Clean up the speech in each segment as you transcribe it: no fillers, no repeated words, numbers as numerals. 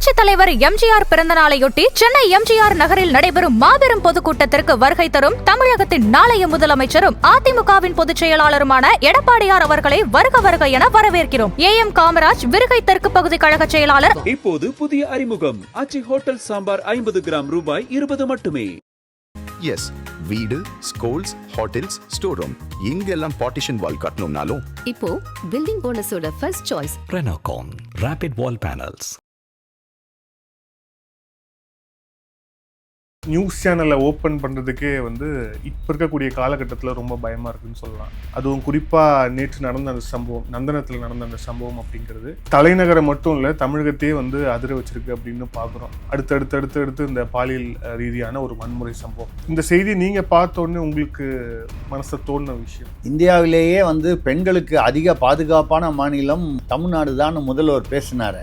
புரட்சித் தலைவர் எம்ஜிஆர் பிறந்தநாளையொட்டி சென்னை எம்ஜிஆர் நகரில் நடைபெறும் மாபெரும் பொதுக்கூட்டத்திற்கு வருகை தரும் தமிழகத்தின் நாளைய முதலமைச்சரும் அதிமுகவின் பொதுச் செயலாளருமான எடப்பாடியார் அவர்களை வருக வருக என வரவேற்கிறோம். ஏஎம் காமராஜ் விருகை தெற்கு பகுதி கழக செயலாளர். இப்போது புதிய அறிமுகம் ஆச்சி ஹோட்டல் சாம்பார் 50 கிராம் ரூபாய் 20 மட்டுமே. எஸ், வீடு, ஸ்கூல்ஸ், ஹோட்டல்ஸ், ஸ்டோர் ரூம் இங்கெல்லாம் பார்ட்டிஷன் வால் கட்டணும்னாலும் இப்போ பில்டிங் போனஸோட first choice Renocon Rapid Wall Panels. News சேனலை ஓப்பன் பண்ணுறதுக்கே இப்போ இருக்கக்கூடிய காலகட்டத்தில் ரொம்ப பயமாக இருக்குன்னு சொல்லலாம். அதுவும் குறிப்பாக நேற்று நடந்த அந்த சம்பவம், நந்தனத்தில் நடந்த அந்த சம்பவம் அப்படிங்கிறது தலைநகரை மட்டும் இல்லை, தமிழகத்தையே அதிர வச்சிருக்கு அப்படின்னு பார்க்குறோம். அடுத்து இந்த பாலியல் ரீதியான ஒரு வன்முறை சம்பவம். இந்த செய்தி நீங்கள் பார்த்தோன்னே உங்களுக்கு மனசை தோணுன விஷயம்? இந்தியாவிலேயே பெண்களுக்கு அதிக பாதுகாப்பான மாநிலம் தமிழ்நாடு தான் முதல்வர் பேசினார.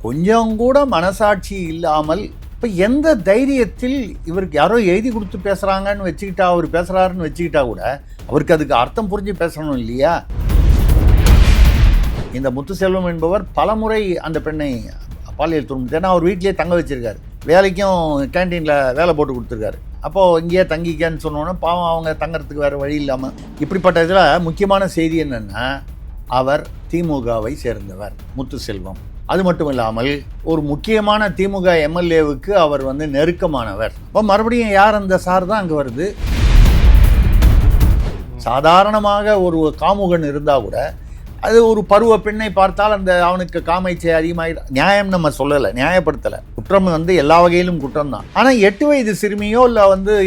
கொஞ்சம் கூட மனசாட்சி இல்லாமல் இப்போ எந்த தைரியத்தில் இவருக்கு யாரோ எழுதி கொடுத்து பேசுகிறாங்கன்னு வச்சுக்கிட்டா, அவர் பேசுகிறாருன்னு வச்சுக்கிட்டா கூட அவருக்கு அதுக்கு அர்த்தம் புரிஞ்சு பேசணும் இல்லையா? இந்த முத்துசெல்வம் என்பவர் பலமுறை அந்த பெண்ணை பாலியல் துன்புறுத்தி, ஏன்னா அவர் வீட்டிலேயே தங்க வச்சுருக்காரு, வேலைக்கும் கேன்டீனில் வேலை போட்டு கொடுத்துருக்காரு. அப்போது இங்கேயே தங்கிக்கன்னு சொன்னோன்னே பாவம் அவங்க தங்கறதுக்கு வேறு வழி இல்லாமல். இப்படிப்பட்ட இதில் முக்கியமான செய்தி என்னென்னா, அவர் திமுகவை சேர்ந்தவர் முத்துசெல்வம். அது மட்டும் இல்லாமல் ஒரு முக்கியமான திமுக எம்எல்ஏவுக்கு அவர் நெருக்கமானவர். இப்போ மறுபடியும் யார் அந்த சார் தான் அங்கே வருது. சாதாரணமாக ஒரு காமுகன் இருந்தால் கூட அது ஒரு பருவ பெண்ணை பார்த்தால் அவனுக்கு காமைச்சை அதிகமாக நியாயம் நம்ம சொல்லலை, நியாயப்படுத்தலை. குற்றம் எல்லா வகையிலும் குற்றம் தான். ஆனால் 8 வயது சிறுமியோ இல்லை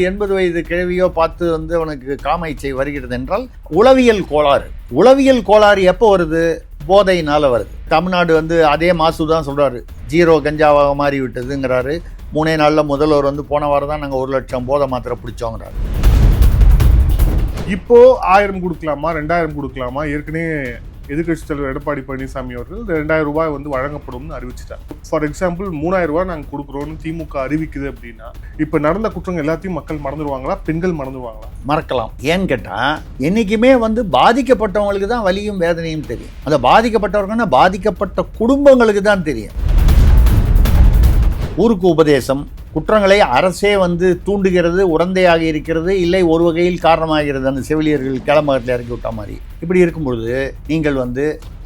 80 வயது கிழவியோ பார்த்து அவனுக்கு காமைச்சை வருகிறது என்றால் உளவியல் கோளாறு. உளவியல் கோளாறு எப்போ வருது? போதையினால் வருது. தமிழ்நாடு அதே மாசு தான் சொல்கிறாரு, 0 கஞ்சாவாக மாறி விட்டதுங்கிறாரு. 3 நாளில் முதல்வர் போன வாரம் தான் நாங்கள் 1 லட்சம் போதை மாத்திரை பிடிச்சோங்கிறாரு. இப்போ 1000 கொடுக்கலாமா 2000 கொடுக்கலாமா? ஏற்கனவே எதிர்க்கட்சித் தலைவர் எடப்பாடி பழனிசாமி அவர்கள் 2000 ரூபாய் அறிவிச்சிட்டார். ஃபார் எக்ஸாம்பிள் 3000 ரூபாய் நாங்கள் கொடுக்குறோன்னு திமுக அறிவிக்குது அப்படின்னா, இப்போ நடந்த குற்றங்கள் எல்லாத்தையும் மக்கள் மறந்துடுவாங்களா, பெண்கள் மறந்துடுவாங்களா? மறக்கலாம். ஏன்னு கேட்டால், என்றைக்குமே பாதிக்கப்பட்டவங்களுக்கு தான் வலியும் வேதனையும் தெரியும். அந்த பாதிக்கப்பட்டவர்கள்னா பாதிக்கப்பட்ட குடும்பங்களுக்கு தான் தெரியும். ஊருக்கு உபதேசம், குற்றங்களை அரசே தூண்டுகிறது, உடந்தையாக இருக்கிறது, இல்லை ஒரு வகையில் காரணமாகிறது. அந்த செவிலியர்கள் கிளம்பகத்தில் இறக்கி விட்ட மாதிரி. இப்படி இருக்கும்பொழுது நீங்கள்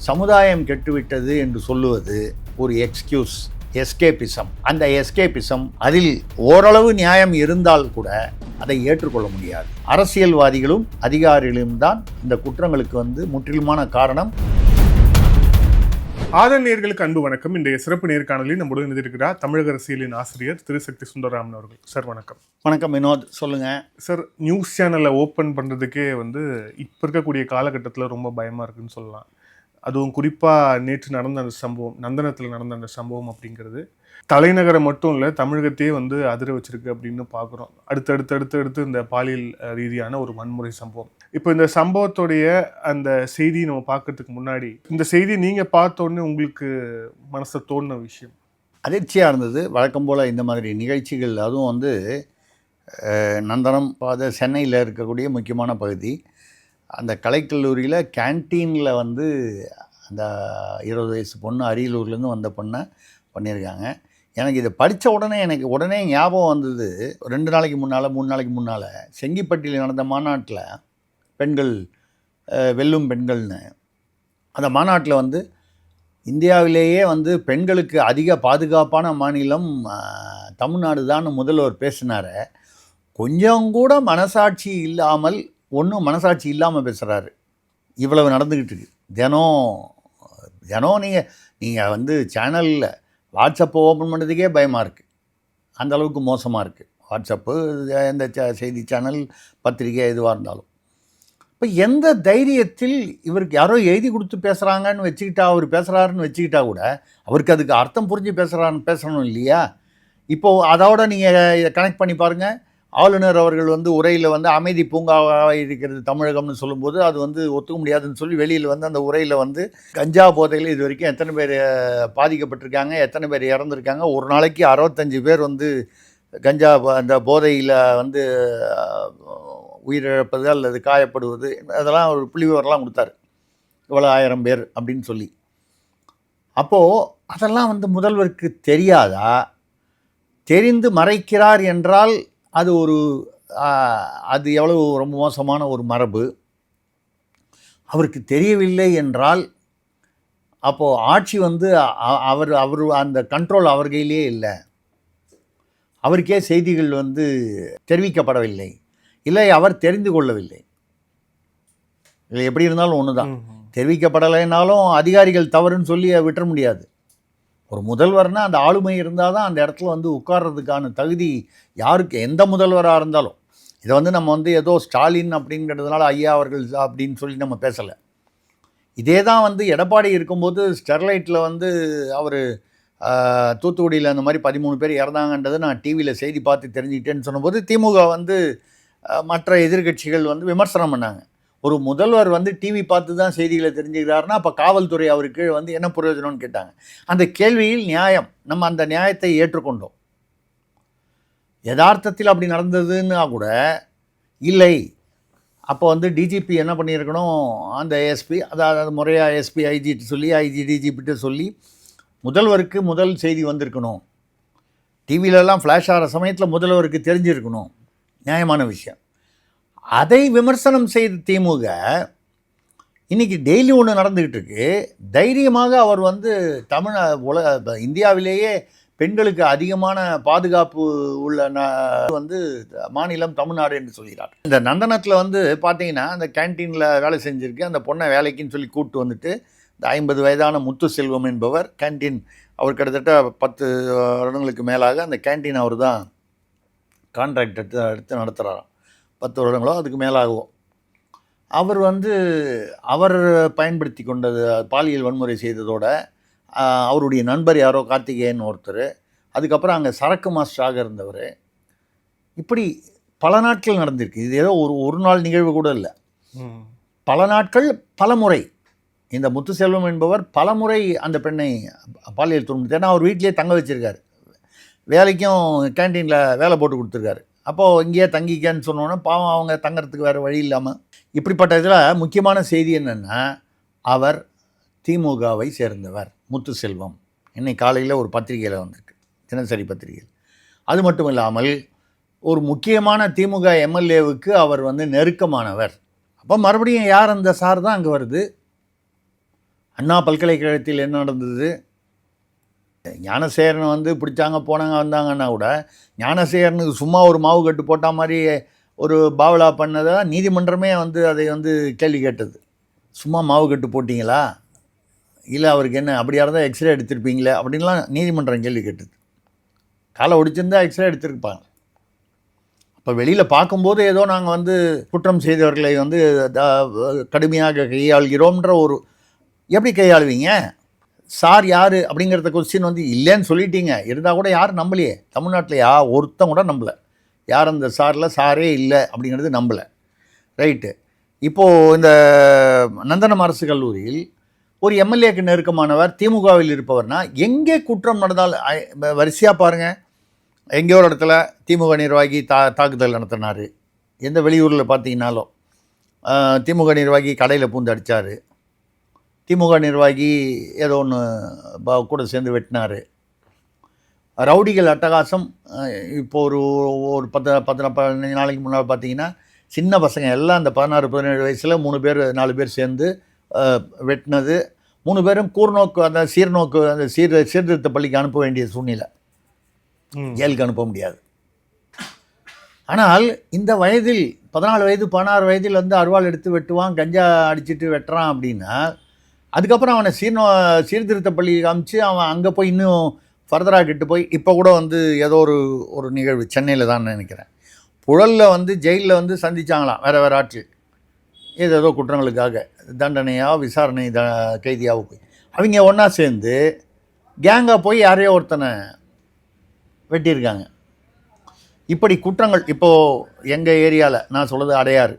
சமுதாயம் கெட்டுவிட்டது என்று சொல்லுவது ஒரு எக்ஸ்கியூஸ், எஸ்கேபிசம். அந்த எஸ்கேபிசம் அதில் ஓரளவு நியாயம் இருந்தால் கூட அதை ஏற்றுக்கொள்ள முடியாது. அரசியல்வாதிகளும் அதிகாரிகளும் தான் இந்த குற்றங்களுக்கு முற்றிலுமான காரணம். ஆதன் நேயர்களுக்கு அன்பு வணக்கம். இன்றைய சிறப்பு நேர்காணலில் நம்முடன் இணைந்திருக்கிறார் தமிழக அரசியலின் ஆசிரியர் திரு சக்தி சுந்தரராமன் அவர்கள். சார் வணக்கம். வணக்கம் வினோத், சொல்லுங்கள். சார், நியூஸ் சேனலை ஓப்பன் பண்ணுறதுக்கே இப்போ இருக்கக்கூடிய காலகட்டத்தில் ரொம்ப பயமாக இருக்குன்னு சொல்லலாம். அதுவும் குறிப்பாக நேற்று நடந்த அந்த சம்பவம், நந்தனத்தில் நடந்த அந்த சம்பவம் அப்படிங்கிறது தலைநகரை மட்டும் இல்லை, தமிழகத்தையே அதிர வச்சிருக்கு அப்படின்னு பார்க்குறோம். அடுத்து இந்த பாலியல் ரீதியான ஒரு வன்முறை சம்பவம். இப்போ இந்த சம்பவத்துடைய அந்த செய்தி நம்ம பார்க்கறதுக்கு முன்னாடி, இந்த செய்தி நீங்கள் பார்த்தோன்னே உங்களுக்கு மனசை தோணுன விஷயம்? அதிர்ச்சியாக இருந்தது. வழக்கம் போல் இந்த மாதிரி நிகழ்ச்சிகள், அதுவும் நந்தனம் சென்னையில் இருக்கக்கூடிய முக்கியமான பகுதி. அந்த கலைக்கல்லூரியில் கேன்டீனில் அந்த 20 வயசு பொண்ணு அரியலூர்லேருந்து வந்த பொண்ணை பண்ணியிருக்காங்க. எனக்கு இதை படித்த உடனே உடனே ஞாபகம் வந்தது, 2 நாளைக்கு முன்னால் 3 நாளைக்கு முன்னால் செங்கிப்பட்டியில் நடந்த மாநாட்டில் பெண்கள் வெல்லும் பெண்கள்னு, அந்த மாநாட்டில் இந்தியாவிலேயே பெண்களுக்கு அதிக பாதுகாப்பான மாநிலம் தமிழ்நாடு தான் முதல்வர் பேசினார். கொஞ்சம் கூட மனசாட்சி இல்லாமல், ஒன்றும் மனசாட்சி இல்லாமல் பேசுகிறாரு. இவ்வளவு நடந்துக்கிட்டு இருக்கு. தினம் நீங்கள் சேனலில் வாட்ஸ்அப்பை ஓப்பன் பண்ணுறதுக்கே பயமாக இருக்குது. அந்தளவுக்கு மோசமாக இருக்குது வாட்ஸ்அப்பு, எந்த செய்தி சேனல், பத்திரிகை எதுவாக இருந்தாலும். இப்போ எந்த தைரியத்தில் இவருக்கு யாரோ எழுதி கொடுத்து பேசுகிறாங்கன்னு வச்சுக்கிட்டா, அவர் பேசுகிறாருன்னு வச்சுக்கிட்டா கூட அவருக்கு அதுக்கு அர்த்தம் புரிஞ்சு பேசணும் இல்லையா? இப்போது அதோட நீங்கள் கனெக்ட் பண்ணி பாருங்கள். ஆளுநர் அவர்கள் உரையில் அமைதி பூங்காவாக இருக்கிறது தமிழகம்னு சொல்லும்போது அது ஒத்துக்க முடியாதுன்னு சொல்லி வெளியில் அந்த உரையில் கஞ்சா போதையில் இது வரைக்கும் எத்தனை பேர் பாதிக்கப்பட்டிருக்காங்க, எத்தனை பேர் இறந்துருக்காங்க, ஒரு நாளைக்கு 65 பேர் கஞ்சா அந்த போதையில் உயிரிழப்பது அல்லது காயப்படுவது, அதெல்லாம் ஒரு புள்ளிவிவரெலாம் கொடுத்தாரு. இவ்வளோ 1000 பேர் அப்படின்னு சொல்லி. அப்போது அதெல்லாம் வந்து முதல்வருக்கு தெரியாதா? தெரிந்து மறைக்கிறார் என்றால் அது ஒரு அது எவ்வளவு ரொம்ப மோசமான ஒரு மரபு. அவருக்கு தெரியவில்லை என்றால் அப்போது ஆட்சி வந்து அவர் அந்த கண்ட்ரோல் அவர் கையிலே இல்லை. அவருக்கே செய்திகள் வந்து தெரிவிக்கப்படவில்லை, இல்லை அவர் தெரிந்து கொள்ளவில்லை. இல்லை, எப்படி இருந்தாலும் ஒன்று தான். தெரிவிக்கப்படலைனாலும் அதிகாரிகள் தவறுன்னு சொல்லி விட்டுற முடியாது. ஒரு முதல்வர்னால் அந்த ஆளுமை இருந்தால் தான் அந்த இடத்துல வந்து உட்கார்றதுக்கான தகுதி யாருக்கு, எந்த முதல்வராக இருந்தாலும். இதை வந்து நம்ம வந்து ஏதோ ஸ்டாலின் அப்படிங்கிறதுனால ஐயா அவர்கள் அப்படின்னு சொல்லி நம்ம பேசலை. இதே தான் வந்து எடப்பாடி இருக்கும்போது ஸ்டெர்லைட்டில் வந்து அவர் தூத்துக்குடியில் அந்த மாதிரி 13 பேர் இறந்தாங்கன்றது நான் டிவியில் செய்தி பார்த்து தெரிஞ்சுக்கிட்டேன்னு சொன்னபோது திமுக வந்து மற்ற எதிர்கட்சிகள் வந்து விமர்சனம் பண்ணாங்க. ஒரு முதல்வர் வந்து டிவி பார்த்து தான் செய்திகளை தெரிஞ்சுக்கிறாருன்னா அப்போ காவல்துறை அவருக்கு வந்து என்ன பிரயோஜனம்னு கேட்டாங்க. அந்த கேள்வியில் நியாயம், நம்ம அந்த நியாயத்தை ஏற்றுக்கொண்டோம். யதார்த்தத்தில் அப்படி நடந்ததுன்னா கூட இல்லை, அப்போ வந்து டிஜிபி என்ன பண்ணியிருக்கணும், அந்த எஸ்பி அதாவது முறையாக எஸ்பி ஐஜிட்டு சொல்லி ஐஜி டிஜிபிட்டு சொல்லி முதல்வருக்கு முதல் செய்தி வந்திருக்கணும். டிவிலெலாம் ஃப்ளாஷ் ஆகிற சமயத்தில் முதல்வருக்கு தெரிஞ்சிருக்கணும். நியாயமான விஷயம். அதை விமர்சனம் செய்த திமுக இன்றைக்கி டெய்லி ஒன்று நடந்துக்கிட்டு இருக்கு. தைரியமாக அவர் வந்து இந்தியாவிலேயே பெண்களுக்கு அதிகமான பாதுகாப்பு உள்ள வந்து மாநிலம் தமிழ்நாடு என்று சொல்கிறார். இந்த நந்தனத்தில் வந்து பார்த்தீங்கன்னா அந்த கேன்டீனில் வேலை செஞ்சுருக்கு அந்த பொண்ணை வேலைக்குன்னு சொல்லி கூப்பிட்டு வந்துட்டு இந்த 50 வயதான முத்துசெல்வம் என்பவர் கேன்டீன், அவர் கிட்டத்தட்ட 10 வருடங்களுக்கு மேலாக அந்த கேன்டீன் அவர் தான் கான்ட்ராக்ட் எடுத்து நடத்துகிறாராம். 10 வருடங்களோ அதுக்கு மேலாகவோ. அவர் வந்து அவர் பயன்படுத்தி கொண்டது பாலியல் வன்முறை செய்ததோட அவருடைய நண்பர் யாரோ கார்த்திகேயன் ஒருத்தர், அதுக்கப்புறம் அங்கே சரக்கு மாஸ்டராக இருந்தவர். இப்படி பல நாட்கள் நடந்திருக்கு. இது ஏதோ ஒரு நாள் நிகழ்வு கூட இல்லை. பல நாட்கள் பல முறை இந்த முத்துசெல்வம் என்பவர் பல முறை அந்த பெண்ணை பாலியல் துன்புறுத்தி, ஏன்னா அவர் வீட்டிலே தங்க வச்சுருக்காரு, வேலைக்கும் கேன்டீனில் வேலை போட்டு கொடுத்துருக்காரு. அப்போது இங்கேயே தங்கிக்கன்னு சொன்னோன்னே பாவம் அவங்க தங்கிறதுக்கு வேறு வழி இல்லாமல். இப்படிப்பட்ட இதில் முக்கியமான செய்தி என்னென்னா, அவர் திமுகவை சேர்ந்தவர் முத்துசெல்வம். இன்னைக்கு காலையில் ஒரு பத்திரிகையில் வந்திருக்கு, தினசரி பத்திரிகையில். அது மட்டும் இல்லாமல் ஒரு முக்கியமான திமுக எம்எல்ஏவுக்கு அவர் வந்து நெருக்கமானவர். அப்போ மறுபடியும் யார் அந்த சார் தான் அங்கே வருது. அண்ணா பல்கலைக்கழகத்தில் என்ன நடந்தது, ஞானசேகரனை வந்து பிடிச்சாங்க போனாங்க வந்தாங்கன்னா கூட ஞானசேகரனுக்கு சும்மா ஒரு மாவு கட்டு போட்ட மாதிரி ஒரு பாவலா பண்ணதை நீதிமன்றமே வந்து அதை வந்து கேள்வி கேட்டது. சும்மா மாவு கட்டு போட்டிங்களா, இல்லை அவருக்கு என்ன அப்படியா இருந்தால் எக்ஸ்ரே எடுத்திருப்பீங்களே அப்படின்லாம் நீதிமன்றம் கேள்வி கேட்டது. காலை ஒடிச்சிருந்தா எக்ஸ்ரே எடுத்திருப்பாங்க. அப்போ வெளியில் பார்க்கும்போது ஏதோ நாங்கள் வந்து குற்றம் செய்தவர்களை வந்து கடுமையாக கையாள்கிறோம்ன்ற ஒரு, எப்படி கையாளுவீங்க? சார் யார் அப்படிங்கிறத கொஸ்டின் வந்து இல்லைன்னு சொல்லிட்டீங்க, இருந்தால் கூட யாரும் நம்பலையே. தமிழ்நாட்டில் ஒருத்தன் கூட நம்பலை. யார் அந்த சாரில் சாரே இல்லை அப்படிங்கிறது நம்பலை. ரைட்டு. இப்போது இந்த நந்தனம் அரசு கல்லூரியில் ஒரு எம்எல்ஏக்கு நெருக்கமானவர் திமுகவில் இருப்பவர்னா எங்கே குற்றம் நடந்தால் வரிசையாக பாருங்கள். எங்கேயோ ஒரு இடத்துல திமுக நிர்வாகி தாக்குதல் நடத்தினார். எந்த வெளியூரில் பார்த்தீங்கன்னாலும் திமுக நிர்வாகி கடையில் பூந்து அடித்தார், திமுக நிர்வாகி ஏதோ ஒன்று கூட சேர்ந்து வெட்டினார். ரவுடிகள் அட்டகாசம். இப்போது ஒரு 10-15 நாளைக்கு முன்னால் பார்த்தீங்கன்னா சின்ன பசங்க எல்லாம் அந்த 16-17 வயசில் 3 பேர் 4 பேர் சேர்ந்து வெட்டினது. 3 பேரும் கூர்நோக்கு அந்த சீர்நோக்கு அந்த சீர்திருத்த பள்ளிக்கு அனுப்ப வேண்டிய சூழ்நிலை, ஜெயிலுக்கு அனுப்ப முடியாது. ஆனால் இந்த வயதில் 14 வயது 16 வயதில் வந்து அருவாள் எடுத்து வெட்டுவான், கஞ்சா அடிச்சுட்டு வெட்டுறான் அப்படின்னா அதுக்கப்புறம் அவனை சீர்திருத்த பள்ளிக்கு காமிச்சு அவன் அங்கே போய் இன்னும் ஃபர்தராக கிட்டு போய் இப்போ கூட வந்து ஏதோ ஒரு நிகழ்வு சென்னையில் தான் நினைக்கிறேன், புழலில் வந்து ஜெயிலில் வந்து சந்திச்சாங்களாம் வேறு ஆட்கள் ஏதோ குற்றங்களுக்காக தண்டனையாக விசாரணை கைதியாக போய் அவங்க ஒன்றா சேர்ந்து கேங்காக போய் யாரையோ ஒருத்தனை வெட்டியிருக்காங்க. இப்படி குற்றங்கள் இப்போது எங்கள் ஏரியாவில் நான் சொல்கிறது அடையாறு,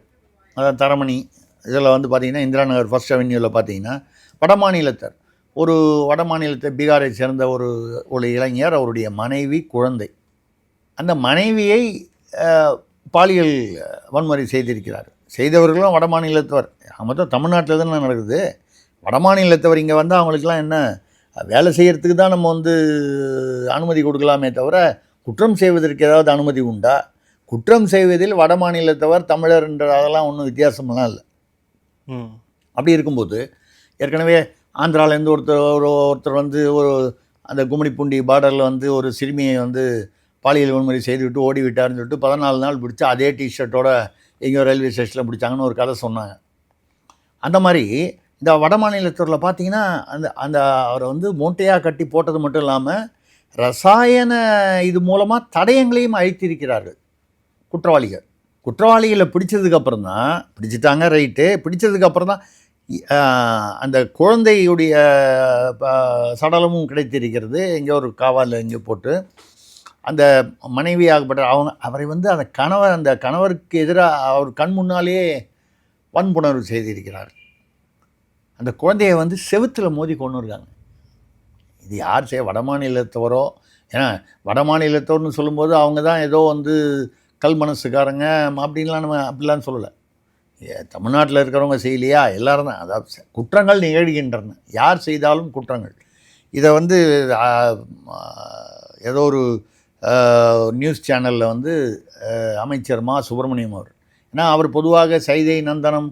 அதாவது தரமணி, இதில் வந்து பார்த்திங்கன்னா இந்திரா நகர் ஃபர்ஸ்ட் அவென்யூவில் பார்த்தீங்கன்னா வடமாநிலத்தர், ஒரு வடமாநிலத்தை பீகாரை சேர்ந்த ஒரு இளைஞர், அவருடைய மனைவி குழந்தை, அந்த மனைவியை பாலியல் வன்முறை செய்திருக்கிறார். செய்தவர்களும் வடமாநிலத்தவர். மொத்தம் தமிழ்நாட்டில் தானே நடக்குது. வடமாநிலத்தவர் இங்கே வந்தால் அவங்களுக்கெல்லாம் என்ன வேலை செய்கிறதுக்கு தான் நம்ம வந்து அனுமதி கொடுக்கலாமே தவிர குற்றம் செய்வதற்கு ஏதாவது அனுமதி உண்டா? குற்றம் செய்வதில் வட மாநிலத்தவர் தமிழர் என்ற அதெல்லாம் ஒன்றும் வித்தியாசமெல்லாம் இல்லை. அப்படி இருக்கும்போது ஏற்கனவே ஆந்திராவிலேருந்து ஒருத்தர் வந்து ஒரு அந்த கும்மிடிப்பூண்டி பார்டரில் வந்து ஒரு சிறுமியை வந்து பாலியல் வன்முறை செய்துவிட்டு ஓடி விட்டார்னு சொல்லிட்டு 14 நாள் பிடிச்சி அதே டிஷர்ட்டோட எங்கேயோ ரயில்வே ஸ்டேஷனில் பிடிச்சாங்கன்னு ஒரு கதை சொன்னாங்க. அந்த மாதிரி இந்த வட மாநிலத்தூரில் பார்த்தீங்கன்னா அந்த அவரை வந்து மூட்டையாக கட்டி போட்டது மட்டும் இல்லாமல் ரசாயன இது மூலமாக தடயங்களையும் அழித்திருக்கிறார்கள் குற்றவாளிகளை பிடிச்சதுக்கப்புறம் தான் பிடிச்சிட்டாங்க, ரைட்டு. பிடிச்சதுக்கப்புறம் தான் அந்த குழந்தையுடைய சடலமும் கிடைத்திருக்கிறது. எங்கேயோ ஒரு காவாலில் எங்கேயோ போட்டு அந்த மனைவியாகப்பட்ட அவரை வந்து அந்த கணவருக்கு எதிராக அவர் கண் முன்னாலேயே வன்புணர்வு செய்திருக்கிறார். அந்த குழந்தையை வந்து செவுத்தில் மோதி கொண்டு இருக்காங்க. இது யார் வட மாநிலத்தவரோ? ஏன்னா வட மாநிலத்தவர்னு சொல்லும்போது அவங்க தான் ஏதோ வந்து கல் மனசுக்காரங்க அப்படின்லாம் நம்ம அப்படிலாம் சொல்லலை. தமிழ்நாட்டில் இருக்கிறவங்க செய்யலையா? எல்லாரும் தான். அதாவது குற்றங்கள் நிகழ்கின்றன, யார் செய்தாலும் குற்றங்கள். இதை வந்து ஏதோ ஒரு நியூஸ் சேனலில் வந்து அமைச்சர் மா சுப்பிரமணியம் அவர், ஏன்னா அவர் பொதுவாக சைதை நந்தனம்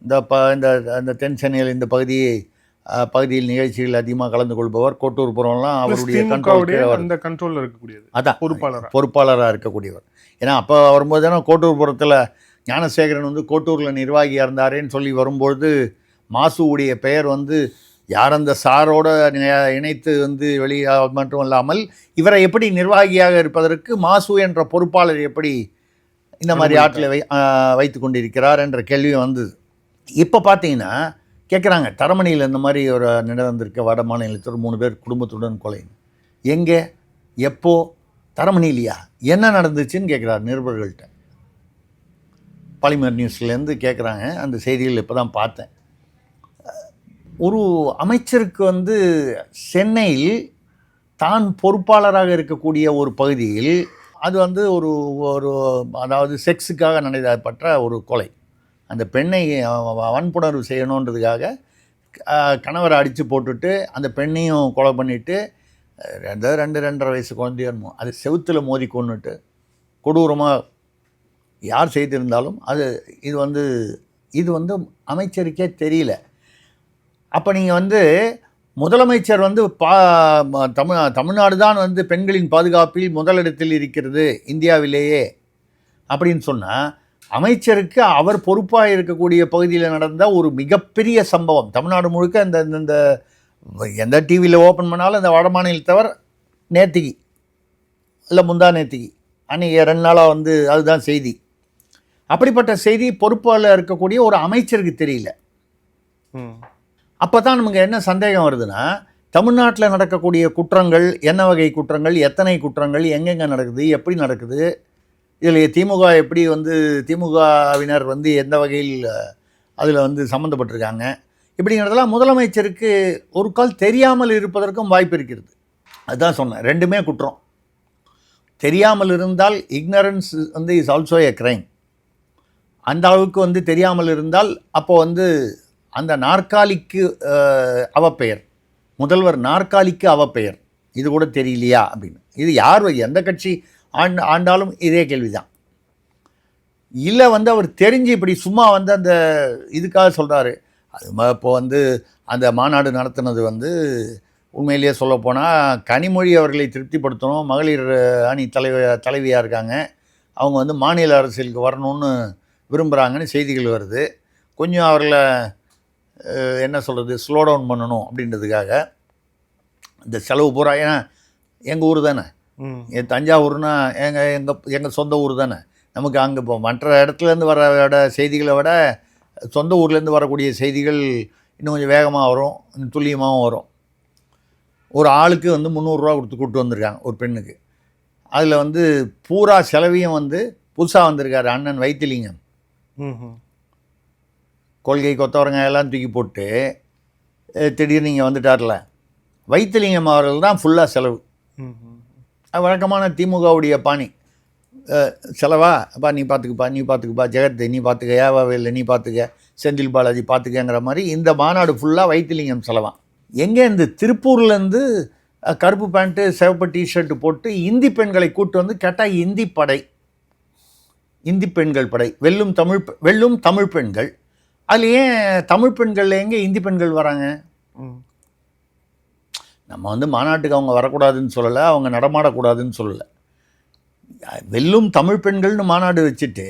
இந்த தென் சென்னையில் இந்த பகுதியில் நிகழ்ச்சிகள் அதிகமாக கலந்து கொள்பவர். கோட்டூர் புறம்லாம் அவருடைய கண்ட்ரோலில் இருக்கக்கூடியது. அதான் பொறுப்பாளராக இருக்கக்கூடியவர். ஏன்னா அப்போ வரும்போது தானே கோட்டூர் புறத்தில் ஞானசேகரன் வந்து கோட்டூரில் நிர்வாகியாக இருந்தாரேன்னு சொல்லி வரும்பொழுது மாசுவுடைய பெயர் வந்து யார் அந்த சாரோட இணைத்து வந்து வெளியே மட்டும் இல்லாமல் இவரை எப்படி நிர்வாகியாக இருப்பதற்கு மாசு என்ற பொறுப்பாளர் எப்படி இந்த மாதிரி ஆற்றில் வைத்து கொண்டிருக்கிறார் என்ற கேள்வி வந்தது. இப்போ பார்த்தீங்கன்னா கேட்குறாங்க, தரமணியில் இந்த மாதிரி ஒரு நடந்திருக்க வட மாநிலத்தில் 3 பேர் குடும்பத்துடன் கொலை. எங்கே, எப்போ, தரமணிலையா, என்ன நடந்துச்சுன்னு கேட்குறாரு நிருபர்கள்ட்ட. பாலிமர் நியூஸ்லேருந்து கேட்குறாங்க. அந்த செய்திகள் இப்போ தான் பார்த்தேன். ஒரு அமைச்சருக்கு வந்து சென்னையில் தான் பொறுப்பாளராக இருக்கக்கூடிய ஒரு பகுதியில் அது வந்து ஒரு அதாவது செக்ஸுக்காக நடைபெற்ற ஒரு கொலை. அந்த பெண்ணை வன்புணர்வு செய்யணுன்றதுக்காக கணவரை அடித்து போட்டுட்டு அந்த பெண்ணையும் கொலை பண்ணிவிட்டு 2.5 வயசு குழந்தையோ அது செவுத்தில் மோதி கொண்டுட்டு கொடூரமாக யார் செய்திருந்தாலும் இது வந்து அமைச்சருக்கே தெரியல. அப்போ நீங்கள் வந்து முதலமைச்சர் வந்து தமிழ்நாடு தான் வந்து பெண்களின் பாதுகாப்பில் முதலிடத்தில் இருக்கிறது இந்தியாவிலேயே அப்படின்னு சொன்னால், அமைச்சருக்கு அவர் பொறுப்பாக இருக்கக்கூடிய பகுதியில் நடந்த ஒரு மிகப்பெரிய சம்பவம் தமிழ்நாடு முழுக்க இந்த எந்த டிவியில் ஓப்பன் பண்ணாலும் இந்த வட மாநிலத்தவர் நேத்திக்கு இல்லை முந்தா நேத்திக்கு அன்றைக்கி 2 நாளாக வந்து அதுதான் செய்தி. அப்படிப்பட்ட செய்தி பொறுப்பால் இருக்கக்கூடிய ஒரு அமைச்சருக்கு தெரியல. அப்போ தான் நமக்கு என்ன சந்தேகம் வருதுன்னா, தமிழ்நாட்டில் நடக்கக்கூடிய குற்றங்கள் என்ன வகை குற்றங்கள், எத்தனை குற்றங்கள், எங்கெங்கே நடக்குது, எப்படி நடக்குது, இதில் திமுக எப்படி வந்து திமுகவினர் வந்து எந்த வகையில் அதில் வந்து சம்மந்தப்பட்டிருக்காங்க, இப்படிங்கிறதெல்லாம் முதலமைச்சருக்கு ஒரு கால் தெரியாமல் இருப்பதற்கும் வாய்ப்பு இருக்கிறது. அதுதான் சொன்னேன், 2மே குற்றம். தெரியாமல் இருந்தால் இக்னரன்ஸ் வந்து இஸ் ஆல்சோ எ கிரைம். அந்த அளவுக்கு வந்து தெரியாமல் இருந்தால் அப்போ வந்து அந்த நாற்காலிக்கு அவப்பெயர், முதல்வர் நாற்காலிக்கு அவப்பெயர், இது கூட தெரியலையா அப்படின்னு. இது யார் எந்த கட்சி ஆண்டாலும் இதே கேள்வி தான். இல்லை வந்து அவர் தெரிஞ்சு இப்படி சும்மா வந்து அந்த இதுக்காக சொல்கிறாரு. அது இப்போ வந்து அந்த மாநாடு நடத்துனது வந்து உண்மையிலேயே சொல்லப்போனால் கனிமொழி அவர்களை திருப்திப்படுத்தணும். மகளிர் அணி தலைவியாக இருக்காங்க, அவங்க வந்து மாநில அரசியலுக்கு வரணும்னு விரும்புகிறாங்கன்னு செய்திகள் வருது. கொஞ்சம் அவர்களை என்ன சொல்கிறது, ஸ்லோ டவுன் பண்ணணும் அப்படின்றதுக்காக இந்த செலவு பூரா. ஏன்னா எங்கள் ஊர் தானே, என் தஞ்சாவூர்னா எங்கள் சொந்த ஊர் தானே. நமக்கு அங்கே இப்போ மற்ற இடத்துலேருந்து வர செய்திகளை விட சொந்த ஊர்லேருந்து வரக்கூடிய செய்திகள் இன்னும் கொஞ்சம் வேகமாக வரும், இன்னும் துல்லியமாகவும் வரும். ஒரு ஆளுக்கு வந்து 300 ரூபா கொடுத்து கூப்பிட்டு வந்திருக்காங்க ஒரு பெண்ணுக்கு. அதில் வந்து பூரா செலவையும் வந்து புதுசாக வந்திருக்காரு அண்ணன் வைத்திலிங்கம். கொள்கை கொத்தவரங்க எல்லாம் தூக்கி போட்டு திடீர்னு இங்கே வந்துட்டார்ல, வைத்திலிங்கம் அவர்கள் தான் ஃபுல்லாக செலவு. வழக்கமான திமுகவுடைய பாணி. செலவா அப்பா நீ பார்த்துக்குப்பா, ஜெகத் நீ பார்த்துக்க, ஏவாவேல் நீ பார்த்துக்க, செந்தில் பாலாஜி பார்த்துக்கங்கிற மாதிரி இந்த மாநாடு ஃபுல்லாக வைத்திலிங்கம் செலவான். எங்கே இந்த திருப்பூர்லேருந்து கருப்பு பேண்ட்டு சிவப்பு டிஷர்ட்டு போட்டு இந்தி பெண்களை கூட்டு வந்து கேட்டால் இந்தி பெண்கள் படை வெல்லும் தமிழ் பெண்கள். அதில் ஏன் தமிழ் பெண்கள் எங்கே இந்தி பெண்கள் வராங்க? நம்ம வந்து மாநாட்டுக்கு அவங்க வரக்கூடாதுன்னு சொல்லலை, அவங்க நடமாடக்கூடாதுன்னு சொல்லலை. வெல்லும் தமிழ் பெண்கள்னு மாநாடு வச்சுட்டு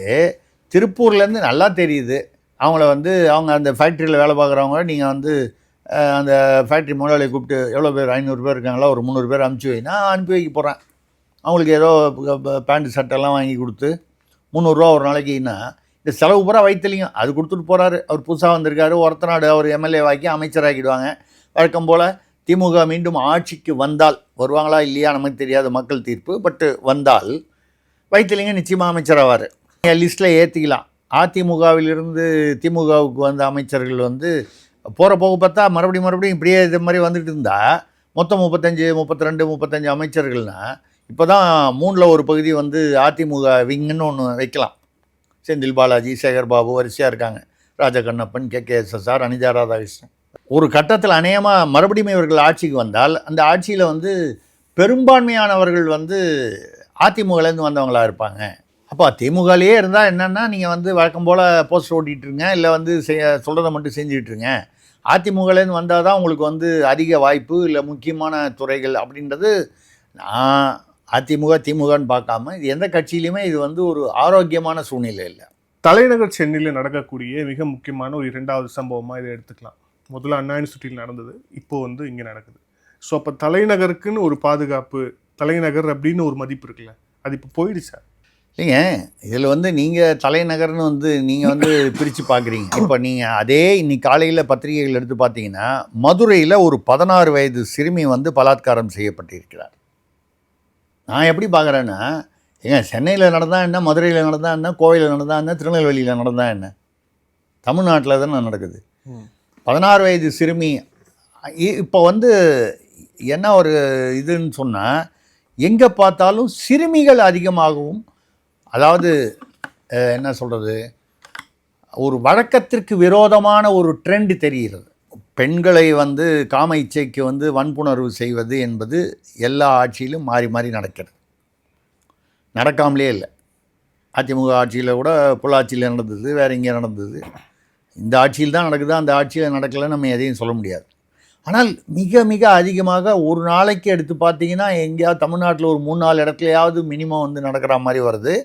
திருப்பூர்லேருந்து நல்லா தெரியுது அவங்கள வந்து அவங்க அந்த ஃபேக்ட்ரியில் வேலை பார்க்குறவங்க நீங்கள் வந்து அந்த ஃபேக்ட்ரி முதலாளியை கூப்பிட்டு எவ்வளோ பேர் 500 பேர் இருக்காங்களா, ஒரு 300 பேர் அனுப்பிச்சி வை, நான் அனுப்பி வைக்க போகிறேன். அவங்களுக்கு ஏதோ பேண்ட்டு சட்டெல்லாம் வாங்கி கொடுத்து 300 ரூபா ஒரு நாளைக்குன்னா இந்த செலவு பூரா வைத்திலிங்கம் அது கொடுத்துட்டு போகிறாரு. அவர் புதுசாக வந்திருக்காரு, ஒருத்தநாடு அவர் எம்எல்ஏ வாக்கி அமைச்சராக்கிடுவாங்க. வழக்கம் போல் திமுக மீண்டும் ஆட்சிக்கு வந்தால், வருவாங்களா இல்லையா நமக்கு தெரியாது, மக்கள் தீர்ப்பு, பட்டு வந்தால் வைத்திலிங்கம் நிச்சயமாக அமைச்சராவார். லிஸ்ட்டில் ஏற்றிக்கலாம். அதிமுகவிலிருந்து திமுகவுக்கு வந்த அமைச்சர்கள் வந்து போகிற போக பார்த்தா மறுபடியும் இப்படியே இது மாதிரி வந்துட்டு இருந்தால் மொத்தம் 35 அமைச்சர்கள்னால் இப்போ தான் 3ல் ஒரு பகுதி வந்து அதிமுக விங்குன்னு ஒன்று வைக்கலாம். செந்தில் பாலாஜி, சேகர் பாபு வரிசையாக இருக்காங்க. ராஜகண்ணப்பன், KKSSR, அனிதா ராதாகிருஷ்ணன். ஒரு கட்டத்தில் அநேகமாக மறுபடியும் இவர்கள் ஆட்சிக்கு வந்தால் அந்த ஆட்சியில் வந்து பெரும்பான்மையானவர்கள் வந்து அதிமுகலேருந்து வந்தவங்களாக இருப்பாங்க. அப்போ திமுகலேயே இருந்தால் என்னென்னா நீங்கள் வந்து வழக்கம் போல் போஸ்டர் ஓட்டிகிட்ருங்க, இல்லை வந்து சொல்கிறத மட்டும் செஞ்சுக்கிட்டுருங்க. அதிமுகலேருந்து வந்தால் தான் உங்களுக்கு வந்து அதிக வாய்ப்பு, இல்லை முக்கியமான துறைகள் அப்படின்றது. நான் திமுகன்னு பார்க்காம இது எந்த கட்சியிலையுமே இது வந்து ஒரு ஆரோக்கியமான சூழ்நிலை இல்லை. தலைநகர் சென்னையில் நடக்கக்கூடிய மிக முக்கியமான ஒரு 2வது சம்பவமாக இதை எடுத்துக்கலாம். முதல்ல அண்ணா யூனிவர்சிட்டியில் நடந்தது, இப்போது வந்து இங்கே நடக்குது. ஸோ அப்போ தலைநகருக்குன்னு ஒரு பாதுகாப்பு, தலைநகர் அப்படின்னு ஒரு மதிப்பு இருக்குல்ல, அது இப்போ போயிடுச்சா? இல்லைங்க, இதில் வந்து நீங்கள் தலைநகர்னு வந்து நீங்கள் வந்து பிரித்து பார்க்குறீங்க. இப்போ நீங்கள் அதே இன்னைக்கு காலையில் பத்திரிகைகள் எடுத்து பார்த்தீங்கன்னா மதுரையில் ஒரு 16 வயது சிறுமி வந்து பலாத்காரம் செய்யப்பட்டிருக்கிறார். நான் எப்படி பார்க்குறேன்னா, சென்னையில் நடந்தால் என்ன, மதுரையில் நடந்தால் என்ன, கோவையில் நடந்தால் என்ன, திருநெல்வேலியில் நடந்தால் என்ன, தமிழ்நாட்டில் தானே நடக்குது. 16 வயது சிறுமி. இப்போ வந்து என்ன ஒரு இதுன்னு சொன்னால், எங்கே பார்த்தாலும் சிறுமிகள் அதிகமாகவும், அதாவது என்ன சொல்கிறது, ஒரு வழக்கத்திற்கு விரோதமான ஒரு ட்ரெண்ட் தெரிகிறது. பெண்களை வந்து காம இச்சைக்கு வந்து வன்புணர்வு செய்வது என்பது எல்லா ஆட்சியிலும் மாறி நடக்கிறது. நடக்காமலே இல்லை. அதிமுக ஆட்சியில் கூட பொள்ளாச்சியில் நடந்தது, வேறு எங்கே நடந்தது. இந்த ஆட்சியில் தான் நடக்குது, அந்த ஆட்சியில் நடக்கலைன்னு நம்ம எதையும் சொல்ல முடியாது. ஆனால் மிக அதிகமாக ஒரு நாளைக்கு எடுத்து பார்த்தீங்கன்னா எங்கேயாவது தமிழ்நாட்டில் ஒரு 3-4 இடத்துலையாவது மினிமம் வந்து நடக்கிற மாதிரி வருது.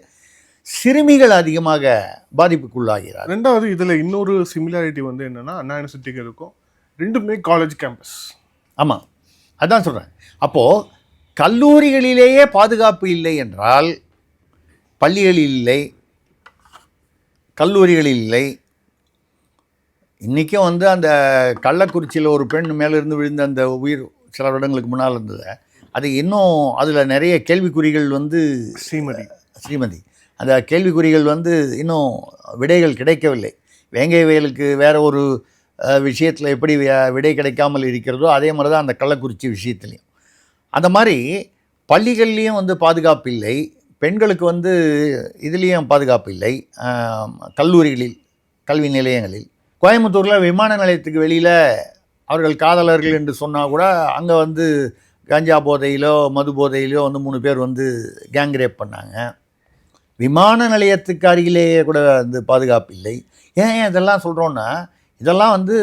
சிறுமிகள் அதிகமாக பாதிப்புக்குள்ளாகிறார். 2வது இதில் இன்னொரு சிமிலாரிட்டி வந்து என்னென்னா, அண்ணா யூனிவர்சிட்டிக்கு இருக்கும், 2மே காலேஜ் கேம்பஸ். ஆமாம், அதான் சொல்கிறேன். அப்போது கல்லூரிகளிலேயே பாதுகாப்பு இல்லை என்றால் பள்ளிகளில் இல்லை, கல்லூரிகளில் இல்லை. இன்றைக்கும் வந்து அந்த கள்ளக்குறிச்சியில் ஒரு பெண் மேலிருந்து விழுந்த அந்த உயிர் சில வருடங்களுக்கு முன்னால் இருந்தது. அது இன்னும் அதில் நிறைய கேள்விக்குறிகள் வந்து ஸ்ரீமதி அந்த கேள்விக்குறிகள் வந்து இன்னும் விடைகள் கிடைக்கவில்லை. வேங்கை வயலுக்கு வேறு ஒரு விஷயத்தில் எப்படி விடை கிடைக்காமல் இருக்கிறதோ அதே மாதிரி தான் அந்த கள்ளக்குறிச்சி விஷயத்துலையும். அந்த மாதிரி பள்ளிகள்லேயும் வந்து பாதுகாப்பு இல்லை, பெண்களுக்கு வந்து இதுலேயும் பாதுகாப்பு இல்லை. கல்லூரிகளில், கல்வி நிலையங்களில், கோயம்புத்தூரில் விமான நிலையத்துக்கு வெளியில் அவர்கள் காதலர்கள் என்று சொன்னால் கூட அங்கே வந்து கஞ்சா போதையிலோ மது போதையிலோ வந்து 3 பேர் வந்து கேங் ரேப் பண்ணாங்க. விமான நிலையத்துக்கு அருகிலேயே கூட வந்து பாதுகாப்பு இல்லை. ஏன் இதெல்லாம் சொல்கிறோன்னா, இதெல்லாம் வந்து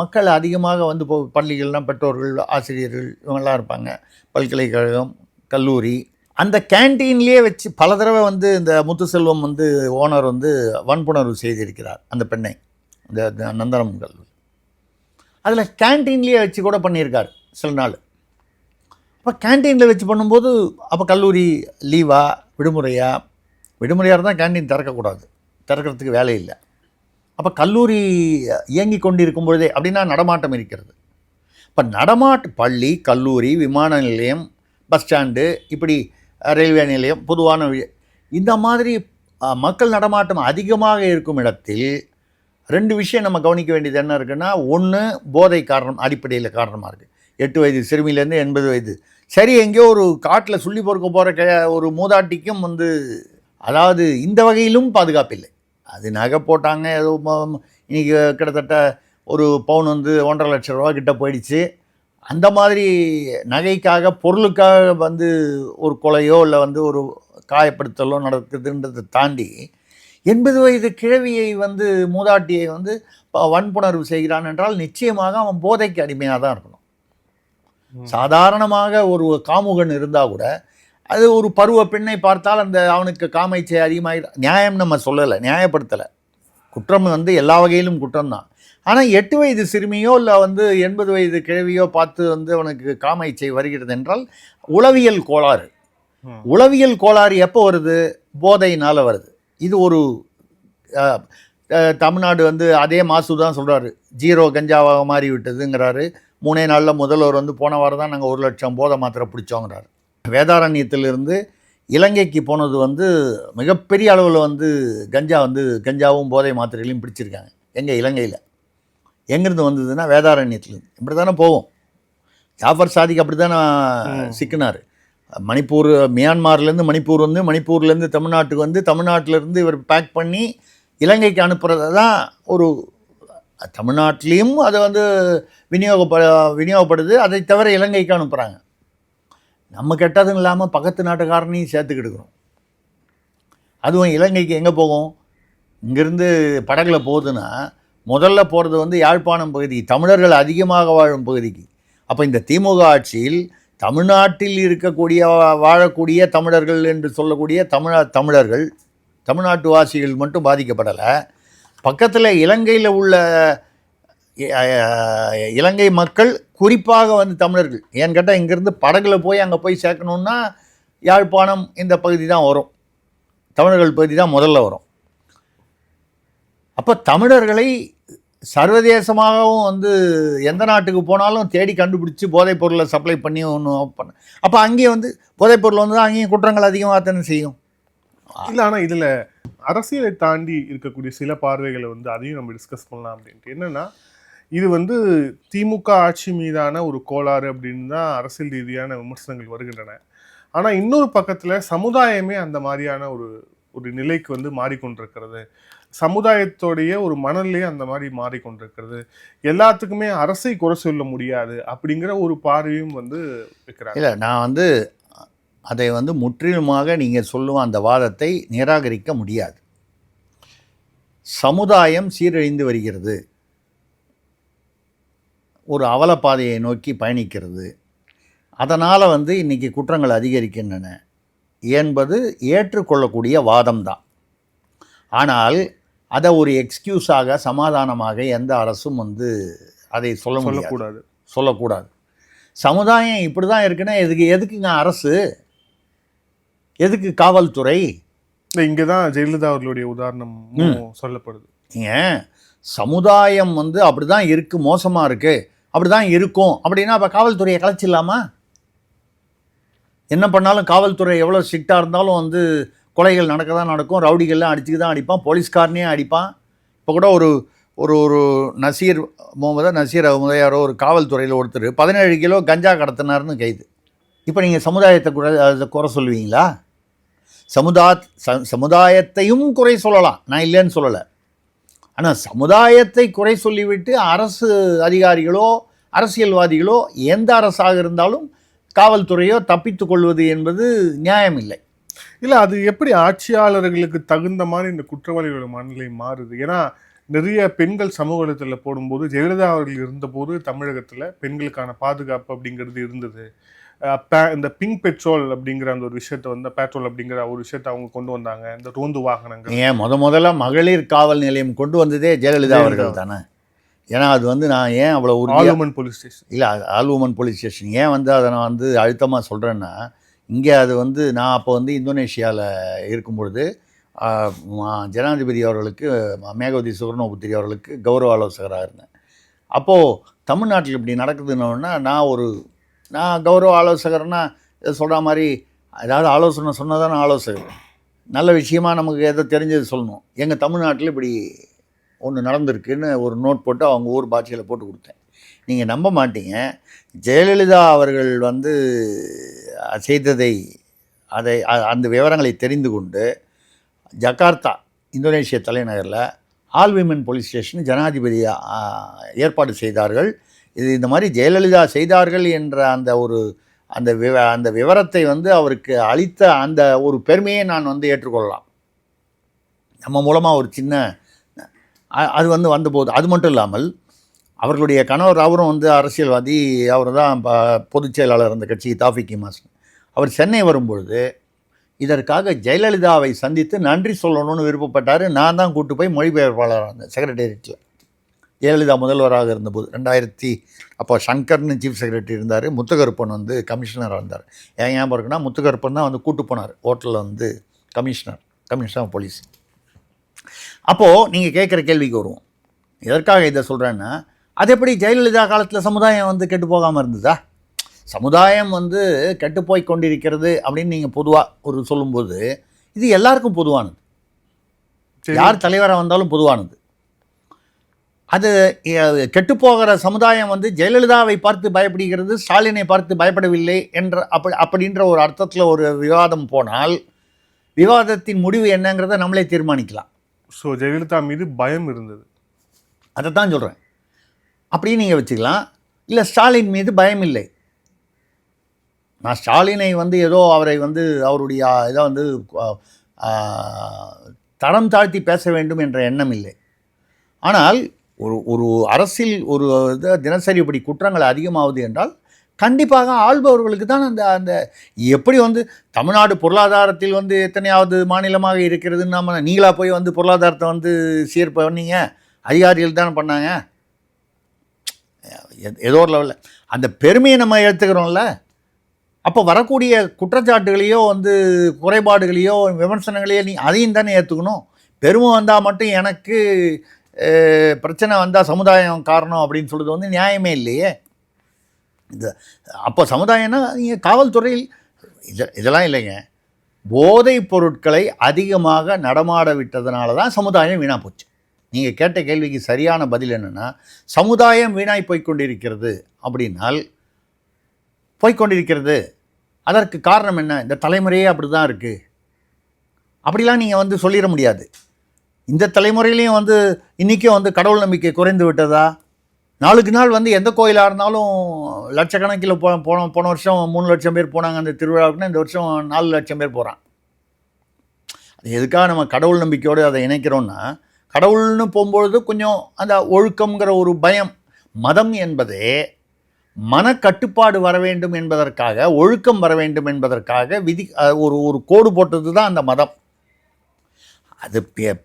மக்கள் அதிகமாக வந்து பள்ளிகள்லாம் பெற்றோர்கள், ஆசிரியர்கள் இவங்கெல்லாம் இருப்பாங்க, பல்கலைக்கழகம், கல்லூரி. அந்த கேன்டீன்லேயே வச்சு பல தடவை வந்து இந்த முத்துசெல்வம் வந்து ஓனர் வந்து வன்புணர்வு செய்திருக்கிறார் அந்த பெண்ணை, இந்த நந்தனம் கல்லூரி. அதில் கேன்டீன்லேயே வச்சு கூட பண்ணியிருக்கார் சில நாள். அப்போ கேன்டீனில் வச்சு பண்ணும்போது அப்போ கல்லூரி லீவா விடுமுறையாக இருந்தால் கேன்டீன் திறக்கக்கூடாது, திறக்கிறதுக்கு வேலை இல்லை. அப்போ கல்லூரி இயங்கி கொண்டிருக்கும் பொழுதே அப்படின்னா நடமாட்டம் இருக்கிறது. இப்போ பள்ளி, கல்லூரி, விமான நிலையம், பஸ் ஸ்டாண்டு, இப்படி ரயில்வே நிலையம், பொதுவான இந்த மாதிரி மக்கள் நடமாட்டம் அதிகமாக இருக்கும் இடத்தில் 2 விஷயம் நம்ம கவனிக்க வேண்டியது என்ன இருக்குன்னா, ஒன்று போதை அடிப்படையில் காரணமாக இருக்குது. 8 வயது சிறுமியிலேருந்து 80 வயது. சரி, எங்கேயோ ஒரு காட்டில் சொல்லி பொறுக்க போகிற ஒரு மூதாட்டிக்கும் வந்து, அதாவது இந்த வகையிலும் பாதுகாப்பு இல்லை. அது நகை போட்டாங்க, ஏதோ இன்றைக்கி கிட்டத்தட்ட ஒரு பவுன் வந்து 1,50,000 ரூபா கிட்ட போயிடுச்சு. அந்த மாதிரி நகைக்காக பொருளுக்காக வந்து ஒரு கொலையோ இல்லை வந்து ஒரு காயப்படுத்தலோ நடக்குதுன்றதை தாண்டி 80 வயது கிழவியை வந்து மூதாட்டியை வந்து வன்புணர்வு செய்கிறான் என்றால் நிச்சயமாக அவன் போதைக்கு அடிமையாக தான் இருக்கணும். சாதாரணமாக ஒரு காமுகன் இருந்தால் கூட அது ஒரு பருவ பெண்ணை பார்த்தால் அந்த அவனுக்கு காமைச்சை அதிகமாக நியாயம் நம்ம சொல்லலை, நியாயப்படுத்தலை. குற்றம் வந்து எல்லா வகையிலும் குற்றம்தான். ஆனால் 8 வயது சிறுமியோ இல்லை வந்து 80 வயது கிழவியோ பார்த்து வந்து அவனுக்கு காமைச்சை வருகிறது என்றால் உளவியல் கோளாறு. உளவியல் கோளாறு எப்போ வருது? போதையினால் வருது. இது ஒரு தமிழ்நாடு வந்து அதே மாசு தான் சொல்கிறாரு, 0 கஞ்சாவாக மாறி விட்டதுங்கிறாரு. 3 நாளில் முதல்வர் வந்து போன வாரம் தான் நாங்கள் 1 லட்சம் போதை மாத்திரை பிடிச்சோங்கிறாரு. வேதாரண்யத்திலிருந்து இலங்கைக்கு போனது வந்து மிகப்பெரிய அளவில் வந்து கஞ்சாவும் போதை மாத்திரைகளையும் பிடிச்சிருக்காங்க. எங்கள் இலங்கையில் எங்கேருந்து வந்ததுன்னா வேதாரண்யத்துலேருந்து. இப்படி தானே போவோம். ஜாஃபர் சாதிக் அப்படி தானே சிக்கினார். மணிப்பூர், மியான்மார்லேருந்து மணிப்பூர் வந்து மணிப்பூர்லேருந்து தமிழ்நாட்டுக்கு வந்து தமிழ்நாட்டிலேருந்து இவர் பேக் பண்ணி இலங்கைக்கு அனுப்புறது தான் ஒரு தமிழ்நாட்டிலையும் அதை வந்து விநியோகப்படுது. அதை தவிர இலங்கைக்கு அனுப்புகிறாங்க. நம்ம கெட்டதும் இல்லாமல் பக்கத்து நாட்டுக்காரனையும் சேர்த்துக்கிட்டுக்கிறோம். அதுவும் இலங்கைக்கு எங்கே போகும்? இங்கேருந்து படகுல போகுதுன்னா முதல்ல போகிறது வந்து யாழ்ப்பாணம் பகுதி, தமிழர்கள் அதிகமாக வாழும் பகுதிக்கு. அப்போ இந்த திமுக ஆட்சியில் தமிழ்நாட்டில் இருக்கக்கூடிய வாழக்கூடிய தமிழர்கள் என்று சொல்லக்கூடிய தமிழர்கள் தமிழ்நாட்டு வாசிகள் மட்டும் பாதிக்கப்படலை. பக்கத்தில் இலங்கையில் உள்ள இலங்கை மக்கள், குறிப்பாக வந்து தமிழர்கள், ஏன்னு கேட்டால் இங்கேருந்து படகுல போய் அங்கே போய் சேர்க்கணுன்னா யாழ்ப்பாணம் இந்த பகுதி தான் வரும், தமிழர்கள் பகுதி தான் முதல்ல வரும். அப்போ தமிழர்களை சர்வதேசமாகவும் வந்து எந்த நாட்டுக்கு போனாலும் தேடி கண்டுபிடிச்சி போதைப் பொருளை சப்ளை பண்ணி ஒன்று அப்போ அங்கேயும் வந்து போதைப் பொருள் வந்து அங்கேயும் குற்றங்கள் அதிகமாக தானே செய்யும். இல்லை, ஆனால் இதில் அரசியலை தாண்டி இருக்கக்கூடிய சில பார்வைகளை வந்து அதையும் நம்ம டிஸ்கஸ் பண்ணலாம். அப்படின்ட்டு என்னென்னா, இது வந்து திமுக ஆட்சி மீதான ஒரு கோளாறு அப்படின்னு தான் அரசியல் ரீதியான விமர்சனங்கள் வருகின்றன. ஆனால் இன்னொரு பக்கத்தில் சமுதாயமே அந்த மாதிரியான ஒரு நிலைக்கு வந்து மாறிக்கொண்டிருக்கிறது. சமுதாயத்தோடைய ஒரு மனநிலையே அந்த மாதிரி மாறிக்கொண்டிருக்கிறது. எல்லாத்துக்குமே அரசை குறை சொல்ல முடியாது அப்படிங்கிற ஒரு பார்வையும் வந்து வைக்கிறாங்க. இல்லை, நான் வந்து அதை வந்து முற்றிலுமாக நீங்கள் சொல்லுவோம் அந்த வாதத்தை நிராகரிக்க முடியாது. சமுதாயம் சீரழிந்து வருகிறது, ஒரு அவலப்பாதையை நோக்கி பயணிக்கிறது. அதனால் வந்து இன்றைக்கி குற்றங்கள் அதிகரிக்கின்றன என்பது ஏற்றுக்கொள்ளக்கூடிய வாதம்தான். ஆனால் அதை ஒரு எக்ஸ்கியூஸாக, சமாதானமாக எந்த அரசும் வந்து அதை சொல்லக்கூடாது. சமுதாயம் இப்படி தான் இருக்குன்னா எதுக்குங்க அரசு, எதுக்கு காவல்துறை? இங்கே தான் ஜெயலலிதா அவர்களுடைய உதாரணம் சொல்லப்படுது. ஏன் சமுதாயம் வந்து அப்படி தான் இருக்குது, மோசமாக இருக்குது, அப்படி தான் இருக்கும் அப்படின்னா அப்போ காவல்துறையை கலைச்சிடலாமா? என்ன பண்ணாலும் காவல்துறை எவ்வளோ ஸ்ட்ரிக்டாக இருந்தாலும் வந்து கொலைகள் நடக்க தான் நடக்கும், ரவுடிகள்லாம் அடிச்சுக்கு தான் அடிப்பான், போலீஸ்காரனையும் அடிப்பான். இப்போ கூட ஒரு ஒரு நசீர் அகமது யாரோ ஒரு காவல்துறையில் ஒருத்தர் 17 கிலோ கஞ்சா கடத்தினார்னு கைது. இப்போ நீங்கள் சமுதாயத்தை குறை சொல்லுவீங்களா? சமுதாயத்தையும் குறை சொல்லலாம், நான் இல்லைன்னு சொல்லலை. ஆனால் சமுதாயத்தை குறை சொல்லிவிட்டு அரசு அதிகாரிகளோ அரசியல்வாதிகளோ எந்த அரசாக இருந்தாலும் காவல்துறையோ தப்பித்து கொள்வது என்பது நியாயம் இல்லை. இல்லை, அது எப்படி ஆட்சியாளர்களுக்கு தகுந்த மாதிரி இந்த குற்றவாளிகளோட மனநிலை மாறுது? ஏன்னா நிறைய பெண்கள் சமூகத்தில் போடும்போது, ஜெயலலிதா அவர்கள் இருந்தபோது தமிழகத்தில் பெண்களுக்கான பாதுகாப்பு அப்படிங்கிறது இருந்தது. இந்த பிங்க் பெட்ரோல் அப்படிங்கிற அந்த ஒரு விஷயத்தை வந்து, பெட்ரோல் அப்படிங்கிற ஒரு விஷயத்தை அவங்க கொண்டு வந்தாங்க, இந்த ரோந்து வாகனங்கள். ஏன் முதல்ல மகளிர் காவல் நிலையம் கொண்டு வந்ததே ஜெயலலிதா அவர்கள் தானே. ஏன்னா அது வந்து நான் ஏன் அவ்வளோ ஆல் போலீஸ் ஸ்டேஷன் இல்லை, ஆல் உமன் போலீஸ் ஸ்டேஷன் ஏன் வந்து அதை நான் வந்து அழுத்தமாக சொல்கிறேன்னா, இங்கே அது வந்து நான் அப்போ வந்து இந்தோனேஷியாவில் இருக்கும்பொழுது ஜனாதிபதி அவர்களுக்கு, மேகவதி சுகர்ணோபுத்திரி அவர்களுக்கு கௌரவ ஆலோசகராக இருந்தேன். அப்போது தமிழ்நாட்டில் இப்படி நடக்குதுன்னா நான் கௌரவ ஆலோசகர்னா சொல்கிற மாதிரி ஏதாவது ஆலோசனை சொன்னால் தானே ஆலோசகர். நல்ல விஷயமாக நமக்கு எதோ தெரிஞ்சது சொல்லணும். எங்கள் தமிழ்நாட்டில் இப்படி ஒன்று நடந்திருக்குன்னு ஒரு நோட் போட்டு அவங்க ஊர் பாட்சியில் போட்டு கொடுத்தேன். நீங்கள் நம்ப மாட்டீங்க, ஜெயலலிதா அவர்கள் வந்து செய்ததை அந்த விவரங்களை தெரிந்து கொண்டு ஜகார்த்தா இந்தோனேஷிய தலைநகரில் ஆல் விமன் போலீஸ் ஸ்டேஷன் ஜனாதிபதி ஏற்பாடு செய்தார்கள். இது இந்த மாதிரி ஜெயலலிதா செய்தார்கள் என்ற அந்த விவரத்தை வந்து அவருக்கு அளித்த அந்த ஒரு பெருமையை நான் வந்து ஏற்றுக்கொள்ளலாம். நம்ம மூலமாக ஒரு சின்ன அது வந்து வந்தபோது, அது மட்டும் இல்லாமல் அவர்களுடைய கணவர் அவரும் வந்து அரசியல்வாதி, அவர் தான் பொதுச் செயலாளர் அந்த கட்சி தாஃபிக் இமாஸ். அவர் சென்னை வரும்பொழுது இதற்காக ஜெயலலிதாவை சந்தித்து நன்றி சொல்லணும்னு விருப்பப்பட்டார். நான் தான் கூட்டு போய் மொழிபெயர்ப்பாளராக இருந்தேன் செக்ரட்டேரியட்டில். ஜெயலலிதா முதல்வராக இருந்தபோது 2000 அப்போ சங்கர்னு சீஃப் செக்ரட்டரி இருந்தார், முத்துகருப்பன் வந்து கமிஷனராக இருந்தார். ஏன் ஞாபகம் இருக்குன்னா முத்துகருப்பன் தான் வந்து கூட்டு போனார் ஹோட்டலில் வந்து கமிஷனர் ஆஃப் போலீஸ். அப்போது நீங்கள் கேட்குற கேள்விக்கு வருவோம், எதற்காக இதை சொல்கிறேன்னா, அது எப்படி ஜெயலலிதா காலத்தில் சமுதாயம் வந்து கெட்டு போகாமல் இருந்ததா? சமுதாயம் வந்து கெட்டுப்போய் கொண்டிருக்கிறது அப்படின்னு நீங்கள் பொதுவாக ஒரு சொல்லும்போது இது எல்லாருக்கும் பொதுவானது, யார் தலைவராக வந்தாலும் பொதுவானது. அது கெட்டுப்போகிற சமுதாயம் வந்து ஜெயலலிதாவை பார்த்து பயப்படுகிறது, ஸ்டாலினை பார்த்து பயப்படவில்லை என்ற அப்படின்ற ஒரு அர்த்தத்தில் ஒரு விவாதம் போனால் விவாதத்தின் முடிவு என்னங்கிறத நம்மளே தீர்மானிக்கலாம். ஸோ ஜெயலலிதா மீது பயம் இருந்தது, அதை தான் சொல்கிறேன். அப்படின்னு நீங்கள் வச்சுக்கலாம். இல்லை ஸ்டாலின் மீது பயம் இல்லை, நான் ஸ்டாலினை வந்து ஏதோ அவரை வந்து அவருடைய இதை வந்து தரம் தாழ்த்தி பேச வேண்டும் என்ற எண்ணம் இல்லை. ஆனால் ஒரு அரசில் ஒரு தினசரி இப்படி குற்றங்கள் அதிகமாகுது என்றால் கண்டிப்பாக ஆள்பவர்களுக்கு தான் அந்த எப்படி வந்து தமிழ்நாடு பொருளாதாரத்தில் வந்து எத்தனையாவது மாநிலமாக இருக்கிறதுன்னு நம்ம நீங்களாக போய் வந்து பொருளாதாரத்தை வந்து சீர் பண்ணீங்க, அதிகாரிகள் தானே பண்ணாங்க. ஏதோ ஒரு லெவலில் அந்த பெருமையை நம்ம எடுத்துக்கிறோம்ல. அப்போ வரக்கூடிய குற்றச்சாட்டுகளையோ வந்து குறைபாடுகளையோ விமர்சனங்களையோ அதையும் தானே ஏற்றுக்கணும். பெருமை வந்தால் மட்டும் எனக்கு பிரச்சனை வந்தால் சமுதாயம் காரணம் அப்படின்னு சொல்கிறது வந்து நியாயமே இல்லையே. அப்போ சமுதாயம்னா நீங்கள் காவல்துறையில் இதெல்லாம் இல்லைங்க. போதைப் பொருட்களை அதிகமாக நடமாட விட்டதுனால தான் சமுதாயம் வீணாக போச்சு. நீங்கள் கேட்ட கேள்விக்கு சரியான பதில் என்னென்னா, சமுதாயம் வீணாய் போய்கொண்டிருக்கிறது அப்படின்னால் போய்கொண்டிருக்கிறது, அதற்கு காரணம் என்ன? இந்த தலைமுறையே அப்படி தான் இருக்குது அப்படிலாம் நீங்கள் வந்து சொல்லிட முடியாது. இந்த தலைமுறையிலையும் வந்து இன்றைக்கும் வந்து கடவுள் நம்பிக்கை குறைந்து விட்டதா? நாளுக்கு நாள் வந்து எந்த கோயிலாக இருந்தாலும் லட்சக்கணக்கில் போன வருஷம் 3 லட்சம் பேர் போனாங்க அந்த திருவிழாவுக்குன்னா, இந்த வருஷம் 4 லட்சம் பேர் போகிறான். அது எதுக்காக நம்ம கடவுள் நம்பிக்கையோடு அதை இணைக்கிறோன்னா, கடவுள்னு போகும்பொழுது கொஞ்சம் அந்த ஒழுக்கங்கிற ஒரு பயம். மதம் என்பதே மனக்கட்டுப்பாடு வர வேண்டும் என்பதற்காக, ஒழுக்கம் வர வேண்டும் என்பதற்காக ஒரு கோடு போட்டது தான் அந்த மதம். அது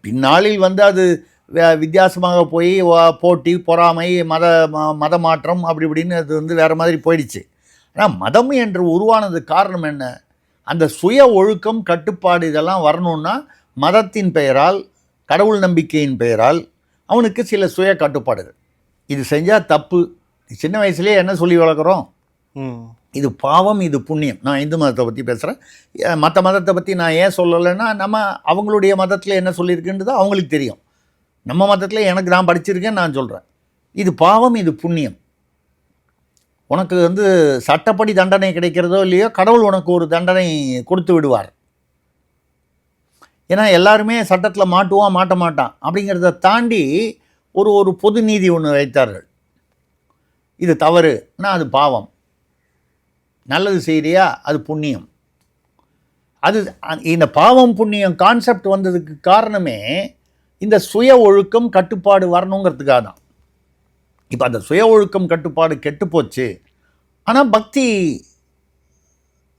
பின்னாளில் வந்து அது வித்தியாசமாக போய் போட்டி, பொறாமை, மத மாற்றம் அப்படி இப்படின்னு அது வந்து வேறு மாதிரி போயிடுச்சு. ஆனால் மதம் என்று உருவானது காரணம் என்ன? அந்த சுய ஒழுக்கம், கட்டுப்பாடு இதெல்லாம் வரணுன்னா மதத்தின் பெயரால், கடவுள் நம்பிக்கையின் பெயரால் அவனுக்கு சில சுய கட்டுப்பாடுகள். இது செஞ்சால் தப்பு. சின்ன வயசுலேயே என்ன சொல்லி வளர்க்குறோம்? இது பாவம், இது புண்ணியம். நான் இந்து மதத்தை பற்றி பேசுகிறேன். மற்ற மதத்தை பற்றி நான் ஏன் சொல்லலைன்னா, நம்ம அவங்களுடைய மதத்தில் என்ன சொல்லியிருக்குன்றது அவங்களுக்கு தெரியும். நம்ம மதத்தில் எனக்கு நான் படிச்சிருக்கேன், நான் சொல்கிறேன். இது பாவம், இது புண்ணியம். உனக்கு வந்து சட்டப்படி தண்டனை கிடைக்கிறதோ இல்லையோ, கடவுள் உனக்கு ஒரு தண்டனை கொடுத்து விடுவார். ஏன்னா எல்லாருமே சட்டத்தில் மாட்டுவான், மாட்ட மாட்டான் அப்படிங்கிறத தாண்டி ஒரு பொது நீதி ஒன்று வைத்தார்கள். இது தவறுனா அது பாவம், நல்லது செய்கிறியா அது புண்ணியம். அது இந்த பாவம் புண்ணியம் கான்செப்ட் வந்ததுக்கு காரணமே இந்த சுய ஒழுக்கம் கட்டுப்பாடு வரணுங்கிறதுக்காக தான். இப்போ அந்த சுய ஒழுக்கம் கட்டுப்பாடு கெட்டுப்போச்சு. ஆனால் பக்தி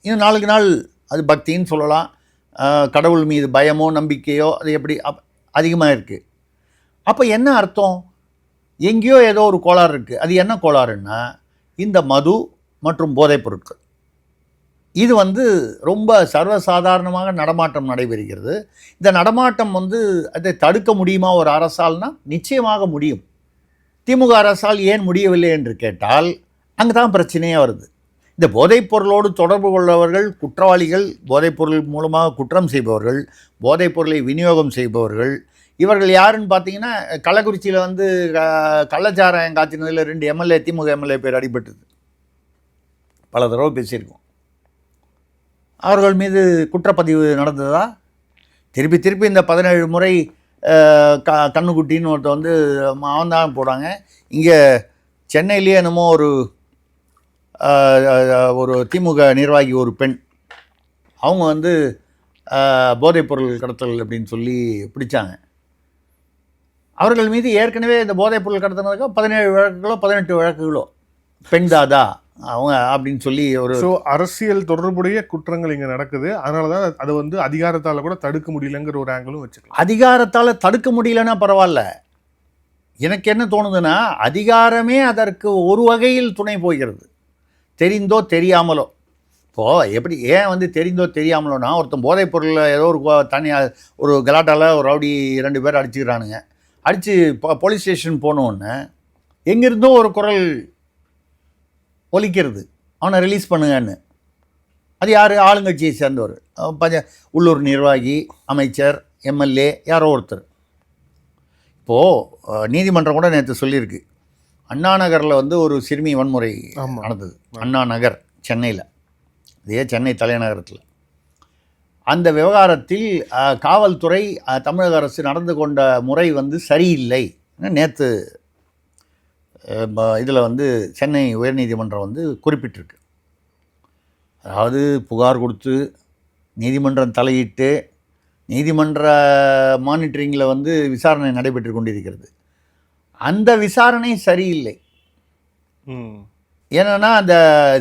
இன்னும் நாளுக்கு நாள் அது பக்தின்னு சொல்லலாம். கடவுள் மீது பயமோ நம்பிக்கையோ அது எப்படி அதிகமாக இருக்குது. அப்போ என்ன அர்த்தம்? எங்கேயோ ஏதோ ஒரு கோளாறு இருக்குது. அது என்ன கோளாறுன்னா, இந்த மது மற்றும் போதைப் பொருட்கள் இது வந்து ரொம்ப சர்வசாதாரணமாக நடமாட்டம் நடைபெறுகிறது. இந்த நடமாட்டம் வந்து அதை தடுக்க முடியுமா ஒரு அரசால்னா? நிச்சயமாக முடியும். திமுக அரசால் ஏன் முடியவில்லை என்று கேட்டால் அங்கே தான் பிரச்சனையே வருது. இந்த போதைப் பொருளோடு தொடர்பு கொள்ளவர்கள் குற்றவாளிகள், போதைப் பொருள் மூலமாக குற்றம் செய்பவர்கள், போதைப் பொருளை விநியோகம் செய்பவர்கள், இவர்கள் யாருன்னு பார்த்தீங்கன்னா, கள்ளக்குறிச்சியில் வந்து கள்ளச்சாராயம் காய்ச்சினதில் 2 எம்எல்ஏ திமுக எம்எல்ஏ பேர் அடிபட்டது. பல தடவை பேசியிருக்கோம். அவர்கள் மீது குற்றப்பதிவு நடந்ததா? திருப்பி இந்த 17 முறை கண்ணுக்குட்டின்னு ஒருத்தர் வந்து அவன் தான் போடாங்க. இங்கே சென்னையிலேயே என்னமோ ஒரு திமுக நிர்வாகி ஒரு பெண், அவங்க வந்து போதைப்பொருள் கடத்தல் அப்படின்னு சொல்லி பிடிச்சாங்க. அவர்கள் மீது ஏற்கனவே இந்த போதைப்பொருள் கடத்தினதுக்கு 17 வழக்குகளோ 18 வழக்குகளோ பெண் தாதா அவங்க அப்படின்னு சொல்லி ஒரு அரசியல் தொடர்புடைய குற்றங்கள் இங்கே நடக்குது. அதனால தான் அதை வந்து அதிகாரத்தால் கூட தடுக்க முடியலங்கிற ஒரு ஆங்கிளும் வச்சுக்கலாம். அதிகாரத்தால் தடுக்க முடியலன்னா பரவாயில்ல. எனக்கு என்ன தோணுதுன்னா, அதிகாரமே அதற்கு ஒரு வகையில் துணை போகிறது, தெரிந்தோ தெரியாமலோ. இப்போது எப்படி ஏன் வந்து தெரிந்தோ தெரியாமலோனா, ஒருத்தன் போதைப் பொருளில் ஏதோ ஒரு தனியாக ஒரு கலாட்டாவில் ஒரு ரவுடி 2 பேர் அடிச்சுக்கிறானுங்க. அடித்து போலீஸ் ஸ்டேஷன் போனோன்னு எங்கேருந்தோ ஒரு குரல் ஒலிக்கிறது, அவனை ரிலீஸ் பண்ணுங்கன்னு. அது யார்? ஆளுங்கட்சியை சேர்ந்தவர், உள்ளூர் நிர்வாகி, அமைச்சர், எம்எல்ஏ, யாரோ ஒருத்தர். இப்போது நீதிமன்றம் கூட நேற்று சொல்லியிருக்கு, அண்ணா நகரில் வந்து ஒரு சிறுமி வன்முறை நடந்தது. அண்ணா நகர் சென்னையில், இதே சென்னை தலைநகரத்தில். அந்த விவகாரத்தில் காவல்துறை தமிழக அரசு நடந்து கொண்ட முறை வந்து சரியில்லை. நேற்று இதில் வந்து சென்னை உயர்நீதிமன்றம் வந்து குறிப்பிட்டிருக்கு. அதாவது புகார் கொடுத்து நீதிமன்றம் தலையிட்டு நீதிமன்ற மானிட்டரிங்கில் வந்து விசாரணை நடைபெற்று கொண்டிருக்கிறது. அந்த விசாரணை சரியில்லை. ஏன்னா அந்த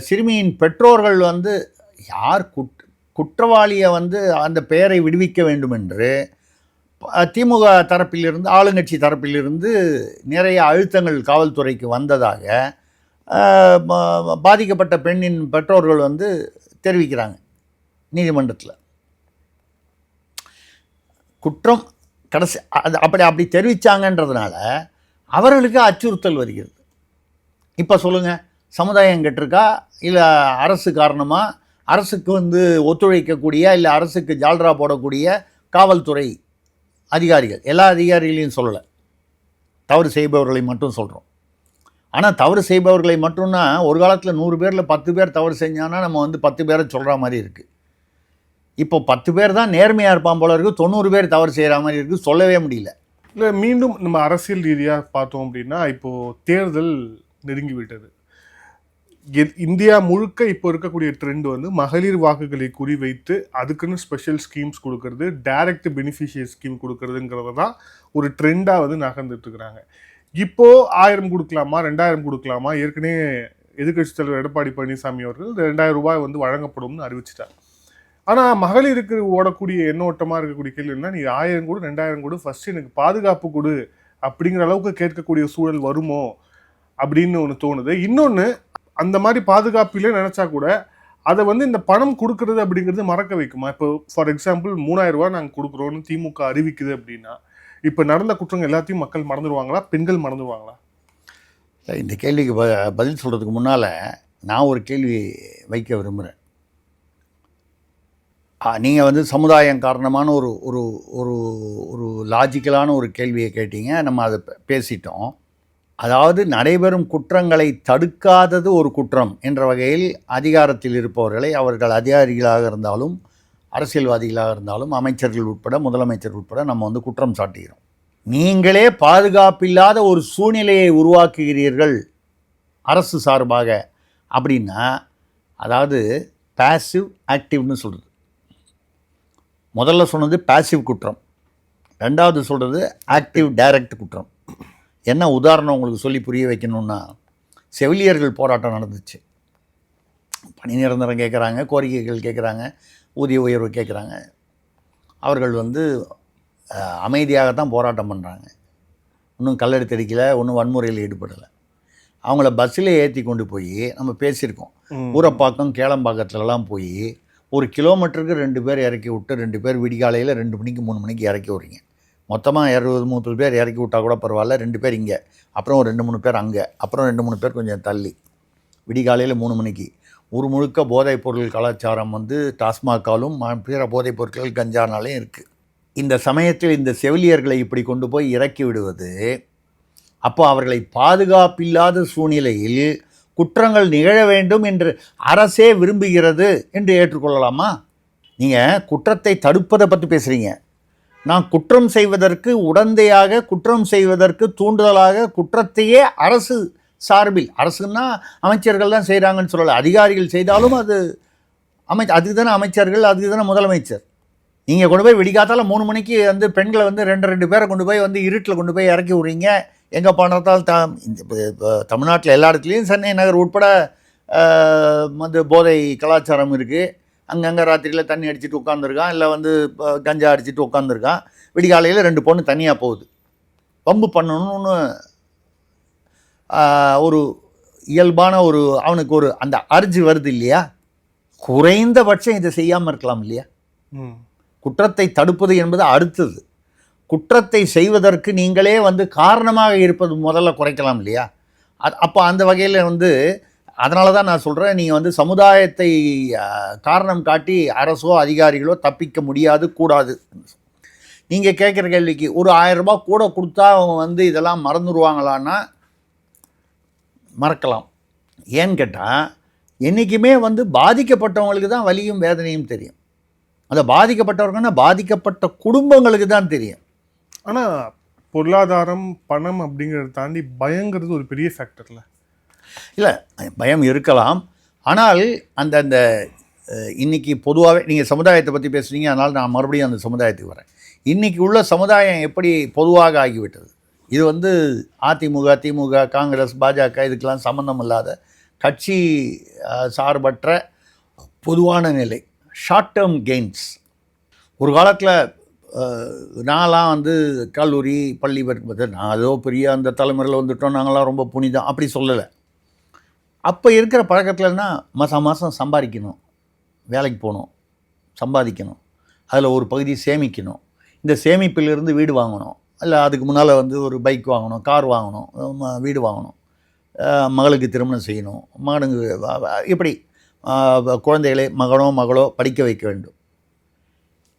சிறுமியின் பெற்றோர்கள் வந்து யார் குற்றவாளியை வந்து அந்த பெயரை விடுவிக்க வேண்டும் என்று திமுக தரப்பிலிருந்து, ஆளுங்கட்சி தரப்பிலிருந்து நிறைய அழுத்தங்கள் காவல்துறைக்கு வந்ததாக பாதிக்கப்பட்ட பெண்ணின் பெற்றோர்கள் வந்து தெரிவிக்கிறாங்க நீதிமன்றத்தில். குற்றம் கடைசி அப்படி தெரிவித்தாங்கன்றதுனால அவர்களுக்கு அச்சுறுத்தல் வருகிறது. இப்போ சொல்லுங்கள், சமுதாயம் கெட்டிருக்கா இல்லை அரசு காரணமாக? அரசுக்கு வந்து ஒத்துழைக்கக்கூடிய இல்லை அரசுக்கு ஜால்ரா போடக்கூடிய காவல்துறை அதிகாரிகள், எல்லா அதிகாரிகளையும் சொல்லலை, தவறு செய்பவர்களை மட்டும் சொல்கிறோம். ஆனால் தவறு செய்பவர்களை மட்டும்னா ஒரு காலத்தில் 100 பேரில் 10 பேர் தவறு செஞ்சான்னா நம்ம வந்து 10 பேரை சொல்கிற மாதிரி இருக்குது. இப்போ 10 பேர் தான் நேர்மையாக இருப்பான் போல இருக்குது, 90 பேர் தவறு செய்கிற மாதிரி இருக்குது, சொல்லவே முடியல. இல்லை, மீண்டும் நம்ம அரசியல் ரீதியாக பார்த்தோம் அப்படின்னா, இப்போது தேர்தல் நெருங்கி விட்டது. இந்தியா முழுக்க இப்போ இருக்கக்கூடிய ட்ரெண்ட் வந்து மகளிர் வாக்குகளை குறிவைத்து அதுக்குன்னு ஸ்பெஷல் ஸ்கீம்ஸ் கொடுக்கறது, டைரக்ட் பெனிஃபிஷியரி ஸ்கீம் கொடுக்கறதுங்கிறத தான் ஒரு ட்ரெண்டாக வந்து நகர்ந்துட்டு இருக்கிறாங்க. இப்போது 1000 கொடுக்கலாமா 2000 கொடுக்கலாமா? ஏற்கனவே எதிர்க்கட்சி தலைவர் எடப்பாடி பழனிசாமி அவர்கள் 2000 ரூபாய் வந்து வழங்கப்படும்னு அறிவிச்சிட்டார். ஆனால் மகளிருக்கு ஓடக்கூடிய எண்ணோட்டமாக இருக்கக்கூடிய கேள்வி என்ன, நீ 1000 கொடு 2000 கொடு, ஃபஸ்ட்டு எனக்கு பாதுகாப்பு கொடு அப்படிங்கிற அளவுக்கு கேட்கக்கூடிய சூழல் வருமோ அப்படின்னு ஒன்று தோணுது. இன்னொன்று, அந்த மாதிரி பாதுகாப்பிலே நினச்சா கூட அதை வந்து இந்த பணம் கொடுக்கறது அப்படிங்கிறது மறக்க வைக்குமா? இப்போ ஃபார் எக்ஸாம்பிள் 3000 ரூபா நாங்கள் கொடுக்குறோன்னு திமுக அறிவிக்குது அப்படின்னா, இப்போ நடந்த குற்றங்கள் எல்லாத்தையும் மக்கள் மறந்துடுவாங்களா, பெண்கள் மறந்துடுவாங்களா? இந்த கேள்விக்கு பதில் சொல்கிறதுக்கு முன்னால் நான் ஒரு கேள்வி வைக்க விரும்புகிறேன். நீங்கள் வந்து சமுதாயம் காரணமான ஒரு ஒரு ஒரு ஒரு லாஜிக்கலான ஒரு கேள்வியை கேட்டீங்க, நம்ம அதை பேசிட்டோம். அதாவது நடைபெறும் குற்றங்களை தடுக்காதது ஒரு குற்றம் என்ற வகையில் அதிகாரத்தில் இருப்பவர்களை, அவர்கள் அதிகாரிகளாக இருந்தாலும் அரசியல்வாதிகளாக இருந்தாலும் அமைச்சர்கள் உட்பட முதலமைச்சர் உட்பட நம்ம வந்து குற்றம் சாட்டுகிறோம். நீங்களே பாதுகாப்பில்லாத ஒரு சூழ்நிலையை உருவாக்குகிறீர்கள் அரசு சார்பாக அப்படின்னா, அதாவது பேசிவ் ஆக்டிவ்னு சொல்கிறது. முதல்ல சொன்னது பேசிவ் குற்றம், ரெண்டாவது சொல்கிறது ஆக்டிவ் டைரக்ட் குற்றம். என்ன உதாரணம் உங்களுக்கு சொல்லி புரிய வைக்கணுன்னா, செவிலியர்கள் போராட்டம் நடந்துச்சு. பணி நிரந்தரம் கேட்குறாங்க, கோரிக்கைகள் கேட்குறாங்க, ஊதிய உயர்வு கேட்குறாங்க. அவர்கள் வந்து அமைதியாகத்தான் போராட்டம் பண்ணுறாங்க, இன்னும் கல்லெடுத்து அடிக்கலை, ஒன்றும் வன்முறையில் ஈடுபடலை. அவங்கள பஸ்ஸில் ஏற்றி கொண்டு போய் நம்ம பேசியிருக்கோம், ஊரப்பாக்கம் கேளம்பாக்கத்துலலாம் போய் 1 கிலோமீட்டருக்கு 2 பேர் இறக்கி விட்டு 2 பேர் விடிகாலையில் 2 மணிக்கு 3 மணிக்கு இறக்கி விட்றீங்க. மொத்தமாக 20-30 பேர் இறக்கி விட்டால் கூட பரவாயில்ல, 2 பேர் இங்கே, அப்புறம் ஒரு 2-3 பேர் அங்கே, அப்புறம் 2-3 பேர் கொஞ்சம் தள்ளி, விடிகாலையில் 3 மணிக்கு. ஊர் முழுக்க போதைப் பொருள் கலாச்சாரம் வந்து டாஸ்மாகாலும் பிற போதைப் பொருட்கள் கஞ்சானாலையும் இருக்குது. இந்த சமயத்தில் இந்த செவிலியர்களை இப்படி கொண்டு போய் இறக்கி விடுவது, அப்போ அவர்களை பாதுகாப்பில்லாத சூழ்நிலையில் குற்றங்கள் நிகழ வேண்டும் என்று அரசே விரும்புகிறது என்று ஏற்றுக்கொள்ளலாமா? நீங்கள் குற்றத்தை தடுப்பதை பற்றி பேசுகிறீங்க, நான் குற்றம் செய்வதற்கு உடந்தையாக, குற்றம் செய்வதற்கு தூண்டுதலாக குற்றத்தையே அரசு சார்பில், அரசுன்னா அமைச்சர்கள் தான் செய்கிறாங்கன்னு சொல்லலை, அதிகாரிகள் செய்தாலும் அது அதுக்கு தானே அமைச்சர்கள், அதுக்கு தானே முதலமைச்சர். நீங்கள் கொண்டு போய் விடிகாத்தால 3 மணிக்கு வந்து பெண்களை வந்து 2 பேரை கொண்டு போய் வந்து இருட்டில் கொண்டு போய் இறக்கி விட்றீங்க. எங்கே பண்ணுறதால் தமிழ்நாட்டில் எல்லா இடத்துலையும் சென்னை நகர் உட்பட வந்து போதை கலாச்சாரம் இருக்குது. அங்கங்கே ராத்திரியில் தண்ணி அடிச்சுட்டு உட்காந்துருக்கான், இல்லை வந்து கஞ்சா அடிச்சுட்டு உட்காந்துருக்கான். விடிகாலையில் 2 பொண்ணு தனியாக போகுது. வம்பு பண்ணணும்னு ஒரு இயல்பான ஒரு அவனுக்கு ஒரு அந்த அர்ஜி வருது இல்லையா? குறைந்தபட்சம் இதை செய்யாமல் இருக்கலாம் இல்லையா? குற்றத்தை தடுப்பது என்பது அடுத்தது. குற்றத்தை செய்வதற்கு நீங்களே வந்து காரணமாக இருப்பது முதல்ல குறைக்கலாம் இல்லையா? அப்போ அந்த வகையில் வந்து அதனால தான் நான் சொல்கிறேன், நீங்கள் வந்து சமுதாயத்தை காரணம் காட்டி அரசோ அதிகாரிகளோ தப்பிக்க முடியாது, கூடாது. நீங்கள் கேட்குற கேள்விக்கு ஒரு 1000 ரூபாய் கூட கொடுத்தா அவங்க வந்து இதெல்லாம் மறந்துடுவாங்களான்னா மறக்கலாம். ஏன்னு கேட்டால் என்றைக்குமே வந்து பாதிக்கப்பட்டவங்களுக்கு தான் வலியும் வேதனையும் தெரியும். அந்த பாதிக்கப்பட்டவர்கள்னா பாதிக்கப்பட்ட குடும்பங்களுக்கு தான் தெரியும். ஆனால் பொருளாதாரம், பணம் அப்படிங்கிறத தாண்டி பயங்கிறது ஒரு பெரிய ஃபேக்டரில் இல்லை, பயம் இருக்கலாம். ஆனால் அந்த இன்றைக்கி பொதுவாகவே நீங்கள் சமுதாயத்தை பற்றி பேசுகிறீங்க, அதனால் நான் மறுபடியும் அந்த சமுதாயத்துக்கு வரேன். இன்றைக்கி உள்ள சமுதாயம் எப்படி பொதுவாக ஆகிவிட்டது, இது வந்து அதிமுக, திமுக, காங்கிரஸ், பாஜக இதுக்கெல்லாம் சம்மந்தம் இல்லாத கட்சி சார்பற்ற பொதுவான நிலை. Short term gains. ஒரு காலத்தில் நான்லாம் வந்து கல்லூரி பள்ளி படிக்கும்போது நான் ஏதோ பெரிய அந்த தலைமுறையில் வந்துட்டோம், நாங்களாம் ரொம்ப புனிதம் அப்படி சொல்லலை. அப்போ இருக்கிற பழக்கத்தில்னா மாதம் சம்பாதிக்கணும், வேலைக்கு போகணும், சம்பாதிக்கணும், அதில் ஒரு பகுதி சேமிக்கணும், இந்த சேமிப்பிலிருந்து வீடு வாங்கணும், இல்லை அதுக்கு முன்னால் வந்து ஒரு பைக் வாங்கணும், கார் வாங்கணும், வீடு வாங்கணும், மகளுக்கு திருமணம் செய்யணும், மகனுக்கு இப்படி குழந்தைகளை மகனோ மகளோ படிக்க வைக்க வேண்டும்.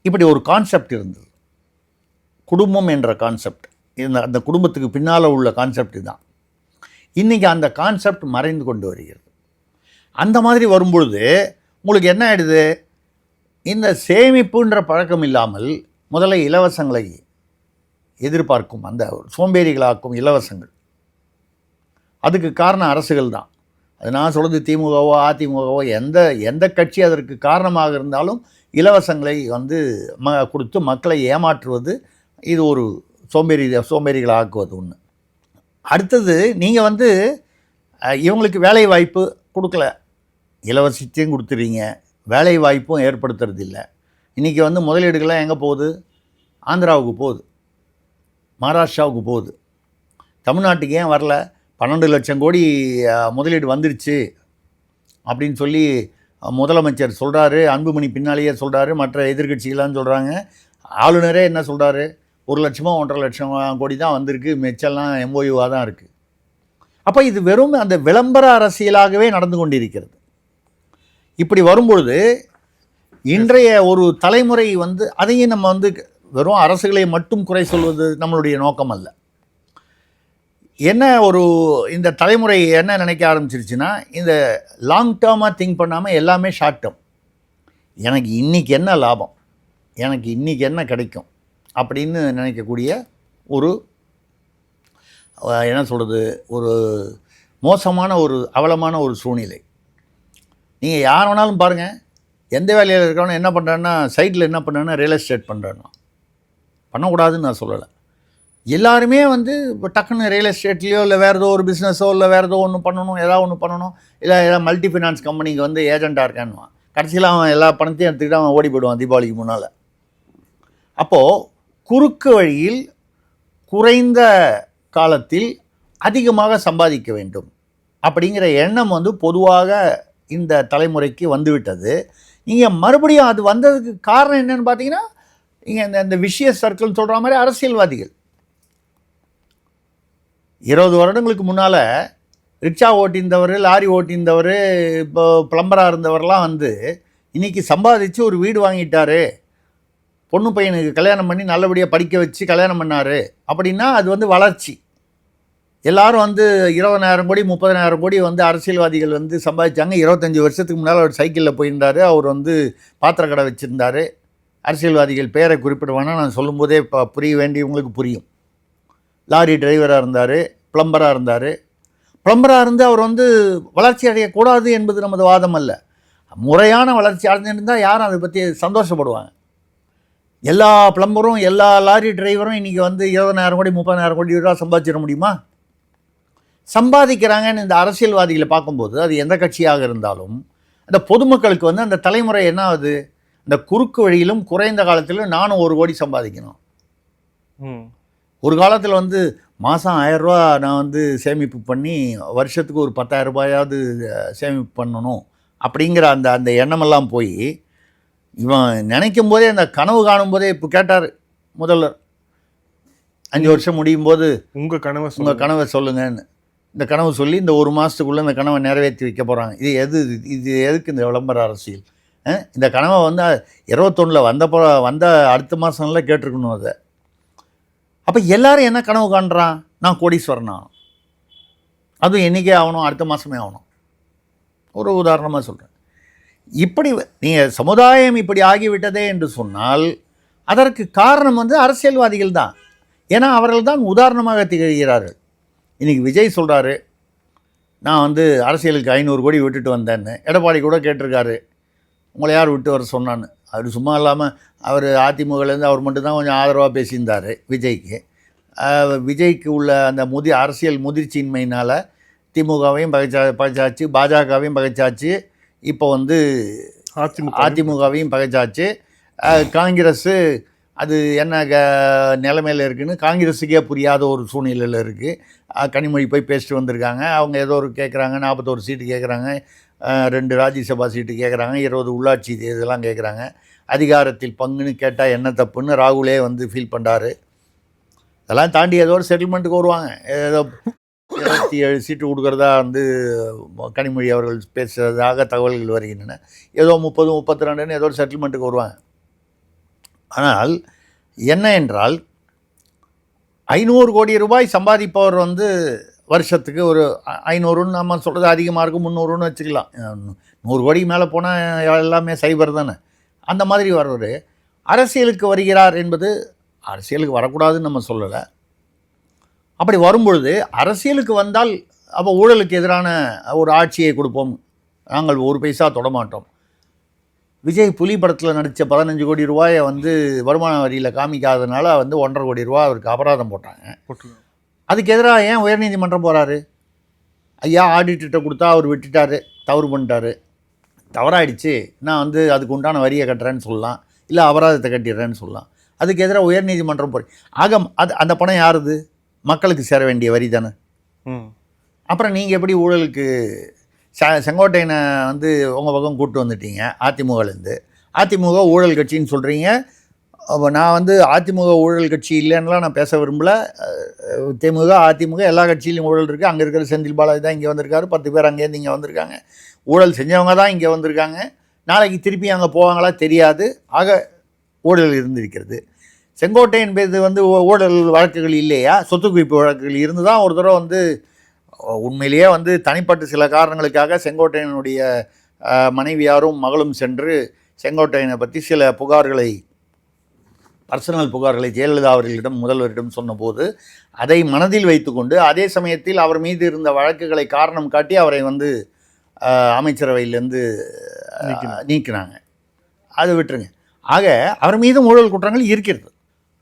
இப்படி ஒரு கான்செப்ட் இருந்தது, குடும்பம் என்ற கான்செப்ட். அந்த குடும்பத்துக்கு பின்னால் உள்ள கான்செப்ட் தான். இன்றைக்கி அந்த கான்செப்ட் மறைந்து கொண்டு வருகிறது. அந்த மாதிரி வரும்பொழுது உங்களுக்கு என்ன ஆகிடுது, இந்த சேமிப்புன்ற பழக்கம் இல்லாமல் முதல்ல இலவசங்களை எதிர்பார்க்கும், அந்த சோம்பேறிகளாக்கும் இலவசங்கள். அதுக்கு காரணம் அரசுகள் தான். அது நான் சொல்கிறது திமுகவோ அதிமுகவோ எந்த கட்சி அதற்கு காரணமாக இருந்தாலும் இலவசங்களை வந்து கொடுத்து மக்களை ஏமாற்றுவது, இது ஒரு சோம்பேறிகளை ஆக்குவது ஒன்று. அடுத்தது, நீங்கள் வந்து இவங்களுக்கு வேலை வாய்ப்பு கொடுக்கல, இலவசத்தையும் கொடுத்துறீங்க, வேலை வாய்ப்பும் ஏற்படுத்துறது இல்லை. இன்றைக்கி வந்து முதலீடுகள்லாம் எங்கே போகுது? ஆந்திராவுக்கு போகுது, மகாராஷ்டிராவுக்கு போகுது. தமிழ்நாட்டுக்கு ஏன் வரல? 12 லட்சம் கோடி முதலீடு வந்துருச்சு அப்படின்னு சொல்லி முதலமைச்சர் சொல்கிறாரு, அன்புமணி பின்னாலேயே சொல்கிறாரு, மற்ற எதிர்கட்சிகள்லாம் சொல்கிறாங்க. ஆளுநரே என்ன சொல்கிறாரு, 1 லட்சமோ 1.5 லட்சம் கோடி தான் வந்திருக்கு, மிச்சம்லாம் MOUவாக தான் இருக்குது. அப்போ இது வெறும் அந்த விளம்பர அரசியலாகவே நடந்து கொண்டிருக்கிறது. இப்படி வரும்பொழுது இன்றைய ஒரு தலைமுறை வந்து அதையும் நம்ம வந்து வெறும் அரசுகளை மட்டும் குறை சொல்வது நம்மளுடைய நோக்கம் அல்ல. என்ன ஒரு இந்த தலைமுறை என்ன நினைக்க ஆரம்பிச்சிருச்சுன்னா, இந்த லாங் டேர்மாக திங்க் பண்ணாமல் எல்லாமே ஷார்ட் டேர்ம். எனக்கு இன்றைக்கி என்ன லாபம், எனக்கு இன்றைக்கி என்ன கிடைக்கும் அப்படின்னு நினைக்கக்கூடிய ஒரு என்ன சொல்கிறது, ஒரு மோசமான ஒரு அவலமான ஒரு சூழ்நிலை. நீங்கள் யார் வேணாலும் பாருங்கள், எந்த வேலையில் இருக்கிறவன என்ன பண்ணுறான்னா, சைட்டில் என்ன பண்ணுறான்னா ரியல் எஸ்டேட் பண்ணுறான்னா. பண்ணக்கூடாதுன்னு நான் சொல்லலை. எல்லாருமே வந்து இப்போ டக்குன்னு ரியல் எஸ்டேட்லேயோ இல்லை வேறு ஏதோ ஒரு பிஸ்னஸோ இல்லை வேறு ஏதோ ஒன்று பண்ணணும், ஏதாவது ஒன்று பண்ணணும், இல்லை ஏதாவது மல்டி ஃபினான்ஸ் கம்பெனிக்கு வந்து ஏஜெண்ட்டாக இருக்கான்னுவான். கடைசியில் அவன் எல்லா பணத்தையும் எடுத்துக்கிட்டு அவன் ஓடி போயிடுவான் தீபாவளிக்கு முன்னால். அப்போது குறுக்கு வழியில் குறைந்த காலத்தில் அதிகமாக சம்பாதிக்க வேண்டும் அப்படிங்கிற எண்ணம் வந்து பொதுவாக இந்த தலைமுறைக்கு வந்துவிட்டது. நீங்கள் மறுபடியும் அது வந்ததுக்கு காரணம் என்னன்னு பார்த்தீங்கன்னா, நீங்கள் இந்த விஷியஸ் சர்க்கிள்னு சொல்கிற மாதிரி அரசியல்வாதிகள் 20 வருடங்களுக்கு முன்னால் ரிக்ஷா ஓட்டியிருந்தவர், லாரி ஓட்டியிருந்தவர், இப்போ பிளம்பராக இருந்தவரெலாம் வந்து இன்றைக்கி சம்பாதிச்சு ஒரு வீடு வாங்கிட்டாரு, பொண்ணு பையனுக்கு கல்யாணம் பண்ணி நல்லபடியாக படிக்க வச்சு கல்யாணம் பண்ணார் அப்படின்னா அது வந்து வளர்ச்சி. எல்லோரும் வந்து 20,000 கோடி 30,000 கோடி வந்து அரசியல்வாதிகள் வந்து சம்பாதிச்சாங்க. 25 வருஷத்துக்கு முன்னால் அவர் சைக்கிளில் போயிருந்தார், அவர் வந்து பாத்திர கடை வச்சுருந்தார். அரசியல்வாதிகள் பேரை குறிப்பிடுவானா நான் சொல்லும்போதே புரிய வேண்டியவங்களுக்கு புரியும். லாரி டிரைவராக இருந்தார், பிளம்பராக இருந்தார். பிளம்பராக இருந்து அவர் வந்து வளர்ச்சி அடையக்கூடாது என்பது நமது வாதம் அல்ல. முறையான வளர்ச்சி அடைஞ்சிருந்தால் யாரும் அதை பற்றி சந்தோஷப்படுவாங்க. எல்லா பிளம்பரும் எல்லா லாரி டிரைவரும் இன்றைக்கி வந்து 20,000 கோடி 30,000 கோடி ரூபா சம்பாதிச்சிட முடியுமா? சம்பாதிக்கிறாங்கன்னு இந்த அரசியல்வாதிகளை பார்க்கும்போது அது எந்த கட்சியாக இருந்தாலும் அந்த பொதுமக்களுக்கு வந்து அந்த தலைமுறை என்ன ஆகுது, இந்த குறுக்கு வழியிலும் குறைந்த காலத்திலும் நானும் 1 கோடி சம்பாதிக்கணும். ஒரு காலத்தில் வந்து மாதம் 1000 ரூபா நான் வந்து சேமிப்பு பண்ணி வருஷத்துக்கு ஒரு 10,000 ரூபாயாவது சேமிப்பு பண்ணணும் அப்படிங்கிற அந்த எண்ணமெல்லாம் போய் இவன் நினைக்கும் போதே அந்த கனவு காணும் போதே இப்போ கேட்டார் முதல்வர் 5 வருஷம் முடியும் போது உங்கள் கனவை சொல்லுங்கன்னு. இந்த கனவு சொல்லி இந்த 1 மாதத்துக்குள்ளே இந்த கனவை நிறைவேற்றி வைக்க போகிறாங்க. இது எதுக்கு இந்த விளம்பர அரசியல்? இந்த கனவை வந்து 21 வந்த அடுத்த மாதம்லாம் கேட்டிருக்கணும் அதை. அப்போ எல்லாரும் என்ன கனவு காண்றான்? நான் கோடீஸ்வரன் ஆகணும், அதுவும் என்றைக்கே ஆகணும், அடுத்த மாதமே ஆகணும். ஒரு உதாரணமாக சொல்கிறேன். இப்படி நீங்கள் சமுதாயம் இப்படி ஆகிவிட்டதே என்று சொன்னால் அதற்கு காரணம் வந்து அரசியல்வாதிகள் தான். ஏன்னா அவர்கள் தான் உதாரணமாக திகழ்கிறார்கள். இன்றைக்கி விஜய் சொல்கிறாரு, நான் வந்து அரசியலுக்கு 500 கோடி விட்டுட்டு வந்தேன்னு. எடப்பாடி கூட கேட்டிருக்காரு, உங்களை யார் விட்டு வர சொன்னான்னு. அவர் சும்மா இல்லாமல் அவர் அதிமுகலேருந்து அவர் மட்டும்தான் கொஞ்சம் ஆதரவாக பேசியிருந்தார் விஜய்க்கு. விஜய்க்கு உள்ள அந்த அரசியல் முதிர்ச்சியின்மையினால் திமுகவையும் பகைச்சாச்சு, பாஜகவையும் பகைச்சாச்சு, இப்போ வந்து அதிமுகவையும் பகைச்சாச்சு. காங்கிரஸு அது என்ன நிலைமையில் இருக்குதுன்னு காங்கிரஸுக்கே புரியாத ஒரு சூழ்நிலையில் இருக்குது. கனிமொழி போய் பேசிட்டு வந்திருக்காங்க. அவங்க ஏதோ ஒரு கேட்குறாங்க, 41 சீட்டு கேட்குறாங்க, 2 ராஜ்யசபா சீட்டு கேட்குறாங்க, 20 உள்ளாட்சி இதெல்லாம் கேட்குறாங்க. அதிகாரத்தில் பங்குன்னு கேட்டால் என்ன தப்புன்னு ராகுலே வந்து ஃபீல் பண்ணுறாரு. அதெல்லாம் தாண்டி ஏதோ ஒரு செட்டில்மெண்ட்டுக்கு வருவாங்க. ஏதோ 27 சீட்டு கொடுக்குறதா வந்து கனிமொழி அவர்கள் பேசுகிறதாக தகவல்கள் வருகின்றன. ஏதோ 30 32ன்னு ஏதோ ஒரு செட்டில்மெண்ட்டுக்கு வருவாங்க. ஆனால் என்ன என்றால் 500 கோடி ரூபாய் சம்பாதிப்பவர் வந்து வருஷத்துக்கு ஒரு 500ன்னு நம்ம சொல்கிறது அதிகமாக இருக்கும், 300ன்னு வச்சுக்கலாம். 100 கோடிக்கு மேலே போனால் எல்லாமே சைபர் தானே. அந்த மாதிரி வர்றவர் அரசியலுக்கு வருகிறார் என்பது, அரசியலுக்கு வரக்கூடாதுன்னு நம்ம சொல்லலை. அப்படி வரும்பொழுது அரசியலுக்கு வந்தால் அப்போ ஊழலுக்கு எதிரான ஒரு ஆட்சியை கொடுப்போம், நாங்கள் 1 பைசா தொடமாட்டோம். விஜய் புலி படத்தில் நடித்த 15 கோடி ரூபாயை வந்து வருமான வரியில் காமிக்காதனால வந்து 1.5 கோடி ரூபா அவருக்கு அபராதம் போட்டாங்க. அதுக்கு எதிராக ஏன் உயர்நீதிமன்றம் போகிறாரு? ஐயா ஆடிட்டர்கிட்ட கொடுத்தா அவர் விட்டுட்டார், தவறு பண்ணிட்டார், தவறாயிடுச்சு, நான் வந்து அதுக்கு உண்டான வரியை கட்டுறேன்னு சொல்லலாம், இல்லை அபராதத்தை கட்டிடுறேன்னு சொல்லலாம். அதுக்கு எதிராக உயர்நீதிமன்றம் ஆக அந்த பணம் யாருது? மக்களுக்கு சேர வேண்டிய வரி தானே. அப்புறம் நீங்கள் எப்படி ஊழலுக்கு செங்கோட்டையனை வந்து உங்கள் பக்கம் கூப்பிட்டு வந்துட்டீங்க அதிமுகலேருந்து? அதிமுக ஊழல் கட்சின்னு சொல்கிறீங்க. நான் வந்து அதிமுக ஊழல் கட்சி இல்லைன்னுலாம் நான் பேச விரும்பலை. திமுக அதிமுக எல்லா கட்சியிலையும் ஊழல் இருக்குது. அங்கே இருக்கிற செந்தில் பாலாஜி தான் இங்கே வந்திருக்காரு, 10 பேர் அங்கேருந்து இங்கே வந்திருக்காங்க, ஊழல் செஞ்சவங்க தான் இங்கே வந்திருக்காங்க. நாளைக்கு திருப்பி அங்கே போவாங்களா தெரியாது. ஆக ஊழல் இருந்திருக்கிறது. செங்கோட்டையன் பேர் வந்து ஊழல் வழக்குகள் இல்லையா? சொத்து குவிப்பு வழக்குகள் இருந்து தான் ஒரு தடவை வந்து உண்மையிலேயே வந்து தனிப்பட்ட சில காரணங்களுக்காக செங்கோட்டையனுடைய மனைவியாரும் மகளும் சென்று செங்கோட்டையனை பற்றி சில புகார்களை, பர்சனல் புகார்களை ஜெயலலிதா அவர்களிடம் முதல்வரிடம் சொன்னபோது அதை மனதில் வைத்துக்கொண்டு அதே சமயத்தில் அவர் மீது இருந்த வழக்குகளை காரணம் காட்டி அவரை வந்து அமைச்சரவையிலேருந்து நீக்கினாங்க. அது விட்டுருங்க. ஆக அவர் மீதும் ஊழல் குற்றங்கள் இருக்கிறது.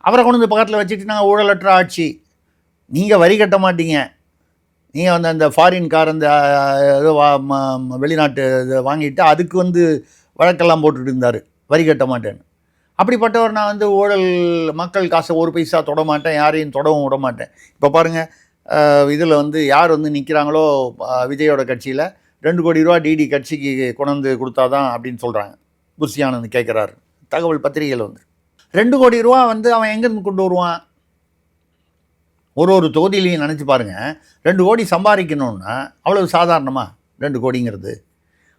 அவரை கொண்டு வந்து பக்கத்தில் வச்சுட்டு நாங்கள் ஊழலற்ற ஆட்சி, நீங்கள் வரி கட்ட மாட்டீங்க, நீங்கள் வந்து அந்த ஃபாரின் கார் அந்த ஏதோ வெளிநாட்டு இதை வாங்கிட்டு அதுக்கு வந்து வழக்கெல்லாம் போட்டுட்டு இருந்தார், வரி கட்ட மாட்டேன்னு. அப்படிப்பட்டவர் நான் வந்து ஊழல் மக்கள் காசை 1 பைசா தொட மாட்டேன், யாரையும் தொடவும் விட மாட்டேன். இப்போ பாருங்கள், இதில் வந்து யார் வந்து நிற்கிறாங்களோ விஜயோட கட்சியில் 2 கோடி ரூபா டிடி கட்சிக்கு கொண்டு கொடுத்தா தான் அப்படின்னு சொல்கிறாங்க. புஷி ஆனந்த் கேட்குறாரு, தகவல் பத்திரிகையில் வந்து 2 கோடி ரூபா வந்து அவன் எங்கேருந்து கொண்டு வருவான்? ஒரு தொகுதியிலையும் நினச்சி பாருங்கள், 2 கோடி சம்பாதிக்கணுன்னா அவ்வளவு சாதாரணமாக 2 கோடிங்கிறது.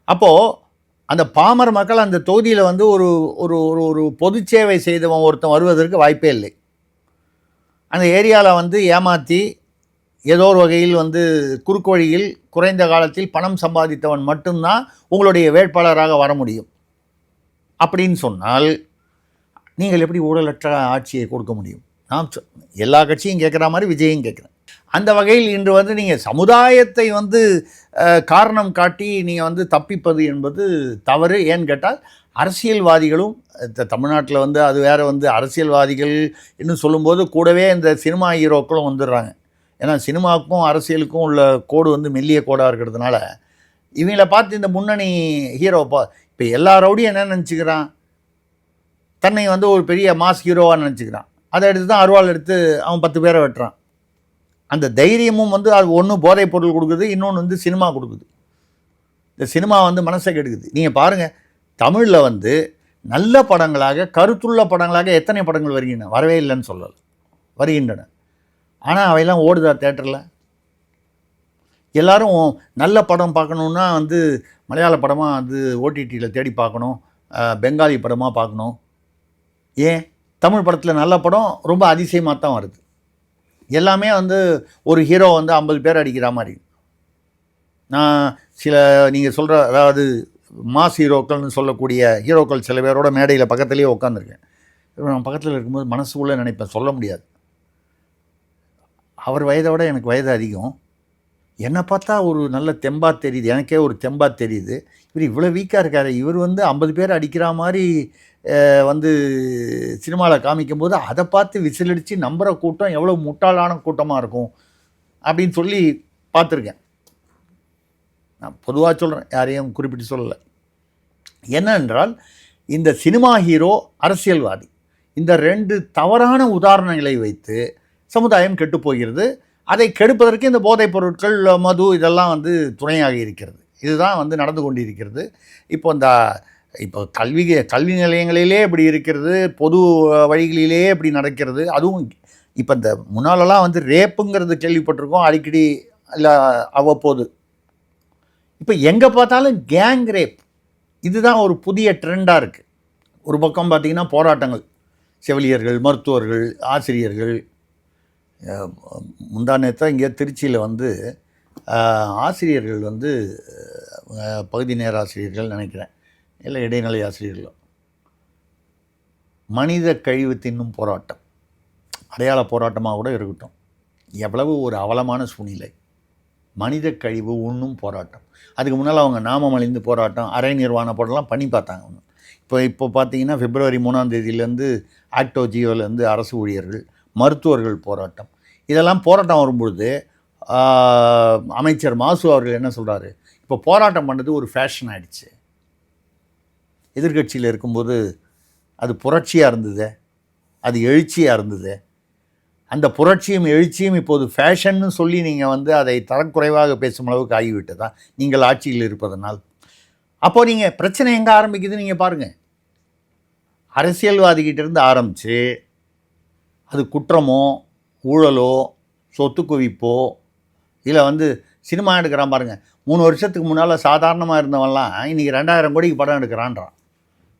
அப்போது அந்த பாமர மக்கள் அந்த தொகுதியில் வந்து ஒரு ஒரு ஒரு பொது சேவை செய்தவன் ஒருத்தன் வருவதற்கு வாய்ப்பே இல்லை. அந்த ஏரியாவில் வந்து ஏமாற்றி ஏதோ ஒரு வகையில் வந்து குறுக்கு வழியில் குறைந்த காலத்தில் பணம் சம்பாதித்தவன் மட்டும்தான் உங்களுடைய வேட்பாளராக வர முடியும். அப்படின்னு சொன்னால் நீங்கள் எப்படி ஊழலற்ற ஆட்சியை கொடுக்க முடியும்? நான் எல்லா கட்சியும் கேட்குற மாதிரி விஜயும் கேட்குறேன். அந்த வகையில் இன்று வந்து நீங்கள் சமுதாயத்தை வந்து காரணம் காட்டி நீங்கள் வந்து தப்பிப்பது என்பது தவறு. ஏன்னு கேட்டால் அரசியல்வாதிகளும் தமிழ்நாட்டில் வந்து அது வேறு வந்து அரசியல்வாதிகள் இன்னும் சொல்லும்போது கூடவே இந்த சினிமா ஹீரோக்களும் வந்துடுறாங்க. ஏன்னா சினிமாவுக்கும் அரசியலுக்கும் உள்ள கோடு வந்து மெல்லிய கோடாக இருக்கிறதுனால இவங்கள பார்த்து இந்த முன்னணி ஹீரோ இப்போ எல்லா ரவுடியும் என்ன நினச்சிக்கிறான், தன்னை வந்து ஒரு பெரிய மாஸ் ஹீரோவாக நினச்சிக்கிறான். அதை எடுத்து தான் அருவாள் எடுத்து அவன் 10 பேரை வெட்டுறான். அந்த தைரியமும் வந்து அது ஒன்று போதைப் பொருள் கொடுக்குது, இன்னொன்று வந்து சினிமா கொடுக்குது. இந்த சினிமா வந்து மனசை கெடுக்குது. நீங்கள் பாருங்கள், தமிழில் வந்து நல்ல படங்களாக கருத்துள்ள படங்களாக எத்தனை படங்கள் வருகின்றன? வரவே இல்லைன்னு சொல்லலை, வருகின்றன. ஆனால் அவையெல்லாம் ஓடுதா தேட்டரில்? எல்லோரும் நல்ல படம் பார்க்கணுன்னா வந்து மலையாள படமாக வந்து ஓடிடியில் தேடி பார்க்கணும், பெங்காலி படமாக பார்க்கணும். ஏன் தமிழ் படத்தில் நல்ல படம் ரொம்ப அதிசயமாக தான் வருது. எல்லாமே வந்து ஒரு ஹீரோ வந்து 50 பேர் அடிக்கிற மாதிரி. நான் சில நீங்கள் சொல்கிற அதாவது மாஸ் ஹீரோக்கள்னு சொல்லக்கூடிய ஹீரோக்கள் சில பேரோட மேடையில் பக்கத்துலேயே உட்காந்துருக்கேன். நான் பக்கத்தில் இருக்கும்போது மனசுக்குள்ளே நினைப்பேன், சொல்ல முடியாது. அவர் வயதை விட எனக்கு வயது அதிகம். என்னை பார்த்தா ஒரு நல்ல தெம்பாக தெரியுது, எனக்கே ஒரு தெம்பாக தெரியுது. இவர் இவ்வளோ வீக்காக இருக்கார், இவர் வந்து 50 பேர் அடிக்கிற மாதிரி வந்து சினிமாவில் காமிக்கும்போது அதை பார்த்து விசிலடித்து நம்புகிற கூட்டம் எவ்வளோ முட்டாளான கூட்டமாக இருக்கும் அப்படின்னு சொல்லி பார்த்துருக்கேன். நான் பொதுவாக சொல்கிறேன், யாரையும் குறிப்பிட்டு சொல்லலை. என்னென்றால் இந்த சினிமா ஹீரோ அரசியல்வாதி, இந்த 2 தவறான உதாரணங்களை வைத்து சமுதாயம் கெட்டு போகிறது. அதை கெடுப்பதற்கு இந்த போதைப் பொருட்கள், மது இதெல்லாம் வந்து துணையாக இருக்கிறது. இதுதான் வந்து நடந்து கொண்டிருக்கிறது. இப்போ கல்வி நிலையங்களிலே இப்படி இருக்கிறது, பொது வழிகளிலேயே இப்படி நடக்கிறது. அதுவும் இப்போ இந்த முன்னாலெல்லாம் வந்து ரேப்புங்கிறது கேள்விப்பட்டிருக்கோம் அடிக்கடி, இல்லை அவ்வப்போது. இப்போ எங்கே பார்த்தாலும் கேங் ரேப், இதுதான் ஒரு புதிய ட்ரெண்டாக இருக்குது. ஒரு பக்கம் பார்த்திங்கன்னா போராட்டங்கள், செவிலியர்கள், மருத்துவர்கள், ஆசிரியர்கள். முந்தானேத்தான் இங்கே திருச்சியில் வந்து ஆசிரியர்கள் வந்து பகுதி நேர ஆசிரியர்கள் நினைக்கிறேன், இல்லை இடைநிலை ஆசிரியர்கள், மனித கழிவு தின்னும் போராட்டம், அடையாள போராட்டமாக கூட இருக்கட்டும். எவ்வளவு ஒரு அவலமான சூழ்நிலை, மனித கழிவு உண்ணும் போராட்டம். அதுக்கு முன்னால் அவங்க நாமம் அழிந்து போராட்டம், அரை நிர்வாண போராட்டம்லாம் பண்ணி பார்த்தாங்க அவங்க. இப்போ பார்த்தீங்கன்னா February 3ஆம் தேதியிலேருந்து ஆக்டோ ஜியோலேருந்து அரசு ஊழியர்கள், மருத்துவர்கள் போராட்டம். இதெல்லாம் போராட்டம் வரும்பொழுது அமைச்சர் மாசு அவர்கள் என்ன சொல்கிறாரு, இப்போ போராட்டம் பண்ணுறது ஒரு ஃபேஷன் ஆகிடுச்சு. எதிர்கட்சியில் இருக்கும்போது அது புரட்சியாக இருந்தது, அது எழுச்சியாக இருந்தது. அந்த புரட்சியும் எழுச்சியும் இப்போது ஃபேஷன்னு சொல்லி நீங்கள் வந்து அதை தரக்குறைவாக பேசும் அளவுக்கு ஆகிவிட்டதா நீங்கள் ஆட்சியில் இருப்பதனால்? அப்போது நீங்கள் பிரச்சனை எங்கே ஆரம்பிக்குது நீங்கள் பாருங்கள். அரசியல்வாதிகிட்டேருந்து ஆரம்பித்து அது குற்றமோ ஊழலோ சொத்து குவிப்போ, இல்லை வந்து சினிமா எடுக்கிறான் பாருங்கள். 3 வருஷத்துக்கு முன்னால் சாதாரணமாக இருந்தவன்லாம் இன்றைக்கி 2000 கோடிக்கு படம் எடுக்கிறான்றான்.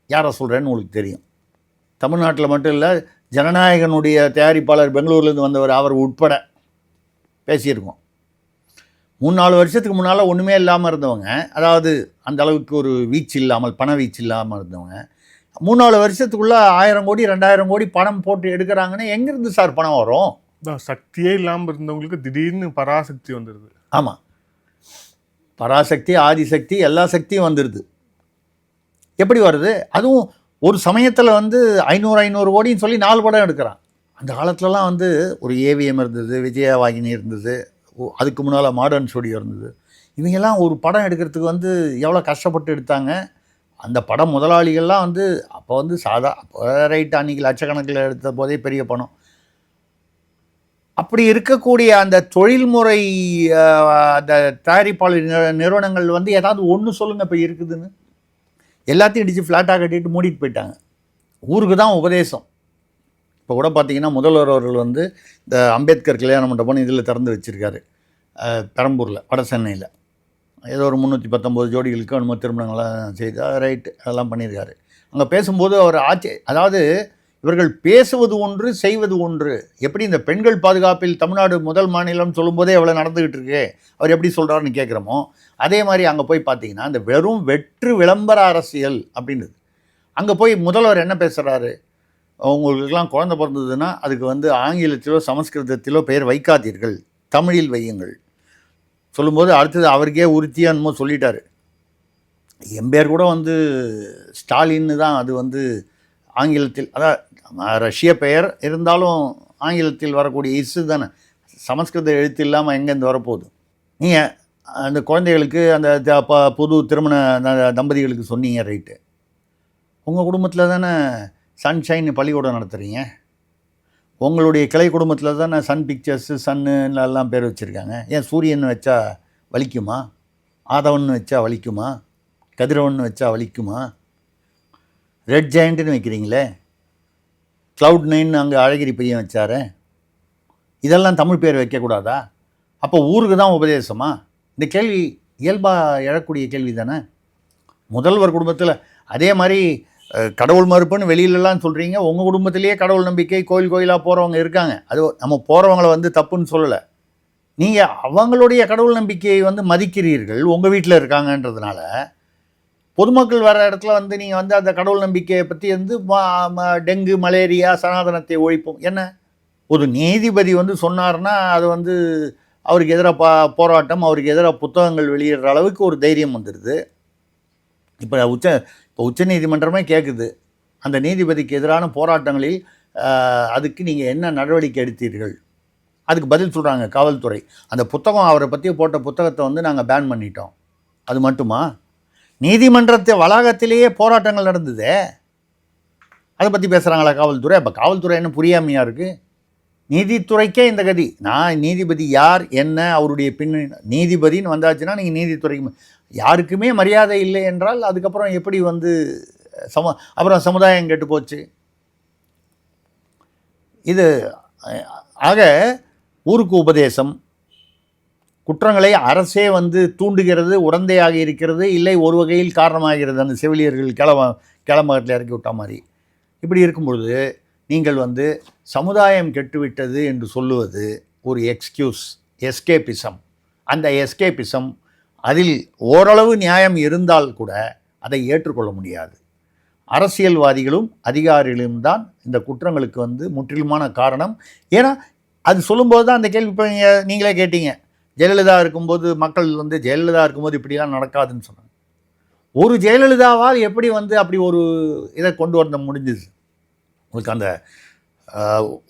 யாரை சொல்கிறேன்னு உங்களுக்கு தெரியும். தமிழ்நாட்டில் மட்டும் இல்லை, ஜனநாயகனுடைய தயாரிப்பாளர் பெங்களூர்லேருந்து வந்தவர் அவர் உட்பட பேசியிருக்கோம். 3-4 வருஷத்துக்கு முன்னால் ஒன்றுமே இல்லாமல் இருந்தவங்க, அதாவது அந்த அளவுக்கு ஒரு வீச்சு இல்லாமல், பண வீச்சு இல்லாமல் இருந்தவங்க 3-4 வருஷத்துக்குள்ளே 1000 கோடி 2000 கோடி பணம் போட்டு எடுக்கிறாங்கன்னு எங்கேருந்து சார் பணம் வரும்? சக்தியே இல்லாமல் இருந்தவங்களுக்கு திடீர்னு பராசக்தி வந்துடுது. ஆமாம், பராசக்தி, ஆதிசக்தி, எல்லா சக்தியும் வந்துடுது. எப்படி வருது? அதுவும் ஒரு சமயத்தில் வந்து 500 கோடின்னு சொல்லி 4 படம் எடுக்கிறான். அந்த காலத்துலலாம் வந்து ஒரு ஏவிஎம் இருந்தது, விஜயா வாகினி இருந்தது, அதுக்கு முன்னால் மாடர்ன் ஸ்டுடியோ இருந்தது. இவங்கெல்லாம் ஒரு படம் எடுக்கிறதுக்கு வந்து எவ்வளோ கஷ்டப்பட்டு எடுத்தாங்க. அந்த படம் முதலாளிகள்லாம் வந்து அப்போ வந்து அப்போ ரைட் அன்றைக்கி லட்சக்கணக்கில் எடுத்த போதே பெரிய பணம். அப்படி இருக்கக்கூடிய அந்த தொழில்முறை அந்த தயாரிப்பாளர் நிறுவனங்கள் வந்து ஏதாவது ஒன்று சொல்லுங்கள் இப்போ இருக்குதுன்னு. எல்லாத்தையும் இடித்து ஃப்ளாட்டாக கட்டிட்டு மூடிட்டு போயிட்டாங்க. ஊருக்கு தான் உபதேசம். இப்போ கூட பார்த்திங்கன்னா முதல்வர் அவர்கள் வந்து இந்த அம்பேத்கர் கல்யாண மண்டபம்னு இதில் திறந்து வச்சுருக்காரு, பெரம்பூரில், வட சென்னையில். ஏதோ ஒரு 319 ஜோடிகளுக்கு நம்ம திருமணங்கள்லாம் செய்து ரைட்டு அதெல்லாம் பண்ணியிருக்காரு. அங்கே பேசும்போது அவர் அதாவது இவர்கள் பேசுவது ஒன்று, செய்வது ஒன்று. எப்படி இந்த பெண்கள் பாதுகாப்பில் தமிழ்நாடு முதல் மாநிலம் சொல்லும்போதே எவ்வளோ நடந்துக்கிட்டு இருக்கு, அவர் எப்படி சொல்கிறாருன்னு கேட்குறோமோ அதே மாதிரி அங்கே போய் பார்த்தீங்கன்னா இந்த வெறும் வெற்று விளம்பர அரசியல் அப்படின்றது. அங்கே போய் முதல்வர் என்ன பேசுகிறாரு, உங்களுக்கெல்லாம் குழந்தை பிறந்ததுன்னா அதுக்கு வந்து ஆங்கிலத்திலோ சமஸ்கிருதத்திலோ பெயர் வைக்காதீர்கள் தமிழில் வையுங்கள் சொல்லும்போது அடுத்தது அவருக்கே உறுத்தியாக என்னமோ சொல்லிட்டாரு. என் பேர் கூட வந்து ஸ்டாலின்னு தான், அது வந்து ஆங்கிலத்தில், அதான் ரஷ்ய பெயர் இருந்தாலும் ஆங்கிலத்தில் வரக்கூடிய இசு தானே, சமஸ்கிருத எழுத்து இல்லாமல் எங்கேருந்து வரப்போகுது. நீங்கள் அந்த குழந்தைகளுக்கு அந்த புது திருமண தம்பதிகளுக்கு சொன்னீங்க, ரைட்டு. உங்கள் குடும்பத்தில் தானே சன்ஷைன் பள்ளிக்கூடம் நடத்துகிறீங்க, உங்களுடைய கிளை குடும்பத்தில் தானே சன் பிக்சர்ஸு சன்னு எல்லாம் பேர் வச்சுருக்காங்க. ஏன் சூரியன் வச்சா வலிக்குமா, ஆதவன் வச்சா வலிக்குமா, கதிரவன் வச்சா வலிக்குமா, ரெட் ஜெயண்ட்டுன்னு வைக்கிறீங்களே, Cloud9 அங்கே அழகிரி பையன் வச்சாரு, இதெல்லாம் தமிழ் பேர் வைக்கக்கூடாதா? அப்போ ஊருக்கு தான் உபதேசமா? இந்த கேள்வி இயல்பாக எழக்கூடிய கேள்வி தானே. முதல்வர் குடும்பத்தில் அதே மாதிரி கடவுள் மறுப்புன்னு வெளியிலலாம் சொல்கிறீங்க, உங்கள் குடும்பத்திலேயே கடவுள் நம்பிக்கை கோயில் கோயிலாக போகிறவங்க இருக்காங்க. அது நம்ம போகிறவங்கள வந்து தப்புன்னு சொல்லலை. நீங்கள் அவங்களுடைய கடவுள் நம்பிக்கையை வந்து மதிக்கிறீர்கள், உங்கள் வீட்டில் இருக்காங்கன்றதுனால. பொதுமக்கள் வர இடத்துல வந்து நீங்கள் வந்து அந்த கடவுள் நம்பிக்கையை பற்றி வந்து டெங்கு மலேரியா சனாதனத்தை ஒழிப்போம் என்ன ஒரு நீதிபதி வந்து சொன்னார்னா அது வந்து அவருக்கு எதிராக போராட்டம், அவருக்கு எதிராக புத்தகங்கள் வெளியிடுற அளவுக்கு ஒரு தைரியம் வந்துடுது. இப்போ உச்ச நீதிமன்றமே கேட்குது, அந்த நீதிபதிக்கு எதிரான போராட்டங்களில் அதுக்கு நீங்கள் என்ன நடவடிக்கை எடுத்தீர்கள்? அதுக்கு பதில் சொல்கிறாங்க காவல்துறை, அந்த புத்தகம் அவரை பற்றி போட்ட புத்தகத்தை வந்து நாங்கள் பேன் பண்ணிட்டோம். அது மட்டுமா? நீதிமன்றத்தை வளாகத்திலேயே போராட்டங்கள் நடந்ததே, அதை பற்றி பேசுகிறாங்களா காவல்துறை? அப்போ காவல்துறை என்ன புரியாமையாக இருக்குது? நீதித்துறைக்கே இந்த கதி. நான் நீதிபதி யார் என்ன அவருடைய நீதிபதின்னு வந்தாச்சுன்னா நீங்கள் நீதித்துறைக்கு யாருக்குமே மரியாதை இல்லை என்றால் அதுக்கப்புறம் எப்படி வந்து அப்புறம் சமுதாயம் கெட்டு போச்சு. இது ஆக ஊருக்கு உபதேசம், குற்றங்களை அரசே வந்து தூண்டுகிறது, உடந்தையாக இருக்கிறது, இல்லை ஒரு வகையில் காரணமாகிறது, அந்த செவிலியர்கள் கிளம்பகத்தில் இறக்கி விட்ட மாதிரி. இப்படி இருக்கும்பொழுது நீங்கள் வந்து சமுதாயம் கெட்டுவிட்டது என்று சொல்லுவது ஒரு எஸ்கேபிசம். அந்த எஸ்கேபிசம் அதில் ஓரளவு நியாயம் இருந்தால் கூட அதை ஏற்றுக்கொள்ள முடியாது. அரசியல்வாதிகளும் அதிகாரிகளும் தான் இந்த குற்றங்களுக்கு வந்து முற்றிலுமான காரணம். ஏன்னா அது சொல்லும்போது தான் அந்த கேள்வி இப்போ நீங்களே கேட்டீங்க, ஜெயலலிதா இருக்கும்போது மக்கள் வந்து ஜெயலலிதா இருக்கும்போது இப்படிலாம் நடக்காதுன்னு சொன்னாங்க. ஒரு ஜெயலலிதாவால் எப்படி வந்து அப்படி ஒரு இதை கொண்டு வர முடிஞ்சுது? உங்களுக்கு அந்த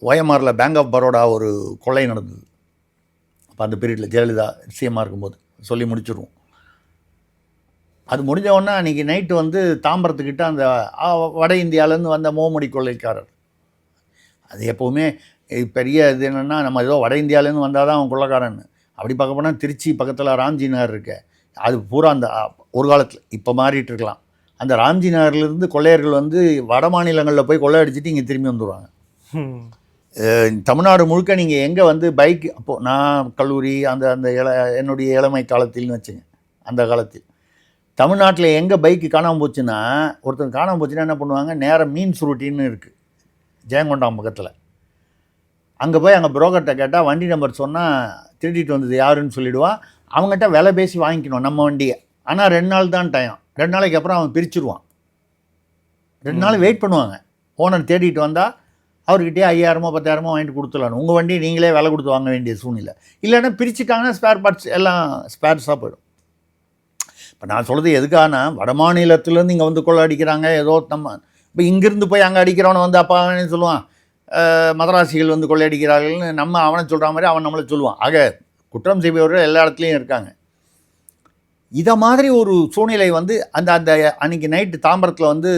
ஒயமாரில் பேங்க் ஆஃப் பரோடா ஒரு கொள்ளை நடந்தது. அப்போ அந்த பீரியடில் ஜெயலலிதா சிஎம்மாக இருக்கும்போது சொல்லி முடிச்சிடுவோம். அது முடிஞ்சவொன்னே அன்றைக்கி நைட்டு வந்து தாம்பரத்துக்கிட்ட அந்த வட இந்தியாவிலேருந்து வந்த மோமடி கொள்ளைக்காரர், அது எப்போவுமே பெரிய இது என்னென்னா நம்ம ஏதோ வட இந்தியாவிலேருந்து வந்தால் தான் அவன் கொள்ளைக்காரன்னு. அப்படி பார்க்க போனால் திருச்சி பக்கத்தில் ராம்ஜி நகர் இருக்கு, அது பூரா அந்த ஒரு காலத்தில் இப்போ மாறிட்டு இருக்கலாம். அந்த ராம்ஜி நகர்லேருந்து கொள்ளையர்கள் வந்து வட மாநிலங்களில் போய் கொள்ளையடிச்சிட்டு இங்கே திரும்பி வந்துடுவாங்க. தமிழ்நாடு முழுக்க நீங்கள் எங்கே வந்து பைக், அப்போது நான் கல்லூரி அந்த அந்த என்னுடைய இளமை காலத்தில்னு வச்சுங்க, அந்த காலத்தில் தமிழ்நாட்டில் எங்கே பைக்கு காணாமல் போச்சுன்னா, ஒருத்தர் காணாமல் போச்சுன்னா என்ன பண்ணுவாங்க, நேராக மீன் சுருட்டின்னு இருக்குது ஜெயங்கொண்டாம் பக்கத்தில், அங்கே போய் அங்கே புரோக்கர்கிட்ட கேட்டால் வண்டி நம்பர் சொன்னால் திருடிட்டு வந்தது யாருன்னு சொல்லிவிடுவான். அவங்ககிட்ட விலை பேசி வாங்கிக்கணும் நம்ம வண்டியை. ஆனால் 2 நாள் தான் டைம், 2 நாளைக்கு அப்புறம் அவன் பிரிச்சுடுவான். 2 நாள் வெயிட் பண்ணுவாங்க. ஓனர் தேடிட்டு வந்தால் அவர்கிட்டயே 5000 10,000 வாங்கிட்டு கொடுத்துடலாம். உங்கள் வண்டி நீங்களே விலை கொடுத்து வாங்க வேண்டிய சூழ்நிலை. இல்லைன்னா பிரிச்சுட்டாங்கன்னா ஸ்பேர் பார்ட்ஸ் எல்லாம் ஸ்பேர்ஸாக போயிடும். இப்போ நான் சொல்கிறது எதுக்கானா, வட மாநிலத்துலேருந்து இங்கே வந்து கொள்ளை அடிக்கிறாங்க, ஏதோ நம்ம இப்போ இங்கேருந்து போய் அங்கே அடிக்கிறவனை வந்து அப்பா அவனு சொல்லுவான், மதராசிகள் வந்து கொள்ளையடிக்கிறார்கள்னு நம்ம அவனை சொல்கிற மாதிரி அவன் நம்மளை சொல்லுவான். ஆக குற்றம் செய்பவர்கள் எல்லா இடத்துலையும் இருக்காங்க. இதை மாதிரி ஒரு சூழ்நிலை வந்து அந்த அந்த அன்றைக்கி நைட்டு தாம்பரத்தில் வந்து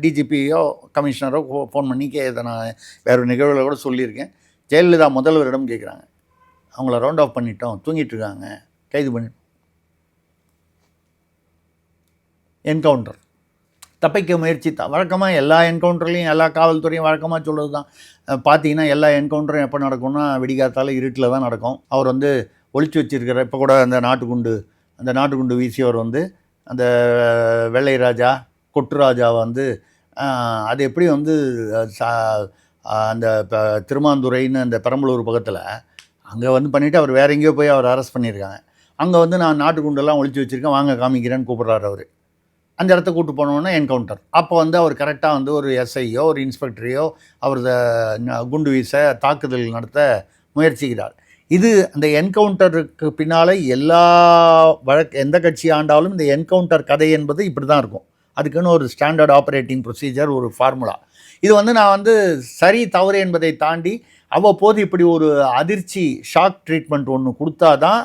டிஜிபியோ கமிஷனரோ ஃபோன் பண்ணி இதை நான் வேறு நிகழ்வில் கூட சொல்லியிருக்கேன். ஜெயலலிதா முதல்வரிடம் கேட்குறாங்க, அவங்கள ரவுண்ட் ஆஃப் பண்ணிட்டோம், தூங்கிட்டு இருக்காங்க, கைது பண்ணி என்கவுண்டர் தப்பிக்க முயற்சி தான். வழக்கமாக எல்லா என்கவுண்டர்லேயும் எல்லா காவல்துறையும் வழக்கமாக சொல்கிறது தான். பார்த்தீங்கன்னா எல்லா என்கவுண்டரும் எப்போ நடக்கும்னா விடிகாத்தால் இருட்டில் தான் நடக்கும். அவர் வந்து ஒளிச்சு வச்சுருக்கிற இப்போ கூட அந்த நாட்டுக்குண்டு வீசியவர் வந்து அந்த வெள்ளை ராஜா கொட்டுராஜாவை வந்து அது எப்படி வந்து அந்த திருமாந்துறைன்னு அந்த பெரம்பலூர் பக்கத்தில் அங்கே வந்து பண்ணிவிட்டு அவர் வேறு எங்கேயோ போய் அவர் அரெஸ்ட் பண்ணியிருக்காங்க. அங்கே வந்து நான் நாட்டுக்குண்டெல்லாம் ஒளிச்சு வச்சுருக்கேன், வாங்க காமிக்கிறேன்னு கூப்பிட்றாரு அவர். அந்த இடத்த கூப்பிட்டு போனோன்னா என்கவுண்டர். அப்போ வந்து அவர் கரெக்டாக வந்து ஒரு எஸ்ஐயோ ஒரு இன்ஸ்பெக்டரையோ அவர் குண்டு வீச தாக்குதல் நடத்த முயற்சிக்கிறார். இது அந்த என்கவுண்டருக்கு பின்னால் எல்லா எந்த கட்சி ஆண்டாலும் இந்த என்கவுண்டர் கதை என்பது இப்படி தான் இருக்கும். அதுக்குன்னு ஒரு ஸ்டாண்டர்ட் ஆப்ரேட்டிங் ப்ரொசீஜர், ஒரு ஃபார்முலா. இது வந்து நான் வந்து சரி தவறு என்பதை தாண்டி அவ்வப்போது இப்படி ஒரு அதிர்ச்சி ஷாக் ட்ரீட்மெண்ட் ஒன்று கொடுத்தா தான்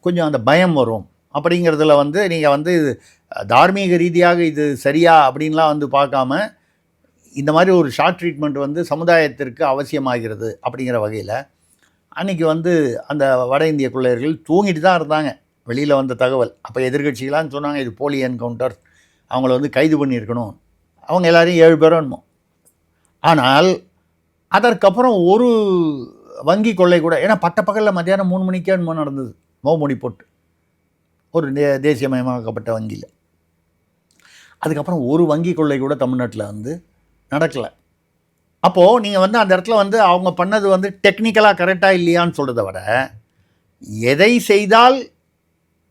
கொஞ்சம் அந்த பயம் வரும். அப்படிங்கிறதுல வந்து நீங்கள் வந்து தார்மீக ரீதியாக இது சரியா அப்படின்லாம் வந்து பார்க்காம இந்த மாதிரி ஒரு ஷாக் ட்ரீட்மெண்ட் வந்து சமுதாயத்திற்கு அவசியமாகிறது. அப்படிங்கிற வகையில் அன்றைக்கி வந்து அந்த வட இந்திய கொள்ளையர்கள் தூங்கிட்டு தான் இருந்தாங்க. வெளியில் வந்த தகவல் அப்போ எதிர்கட்சிகளான்னு சொன்னாங்க இது போலி என்கவுண்டர், அவங்கள வந்து கைது பண்ணியிருக்கணும். அவங்க எல்லாரையும் 7 பேரும் என்னமோ. ஆனால் அதற்கப்புறம் ஒரு வங்கி கொள்ளை கூட, ஏன்னா பட்டப்பகலில் மத்தியானம் 3 மணிக்கே என்னமோ நடந்தது, மோமுடி போட்டு ஒரு தேசியமயமாக்கப்பட்ட வங்கியில். அதுக்கப்புறம் ஒரு வங்கி கொள்ளை கூட தமிழ்நாட்டில் வந்து நடக்கலை. அப்போது நீங்கள் வந்து அந்த இடத்துல வந்து அவங்க பண்ணது வந்து டெக்னிக்கலாக கரெக்டாக இல்லையான்னு சொல்கிறத விட, எதை செய்தால்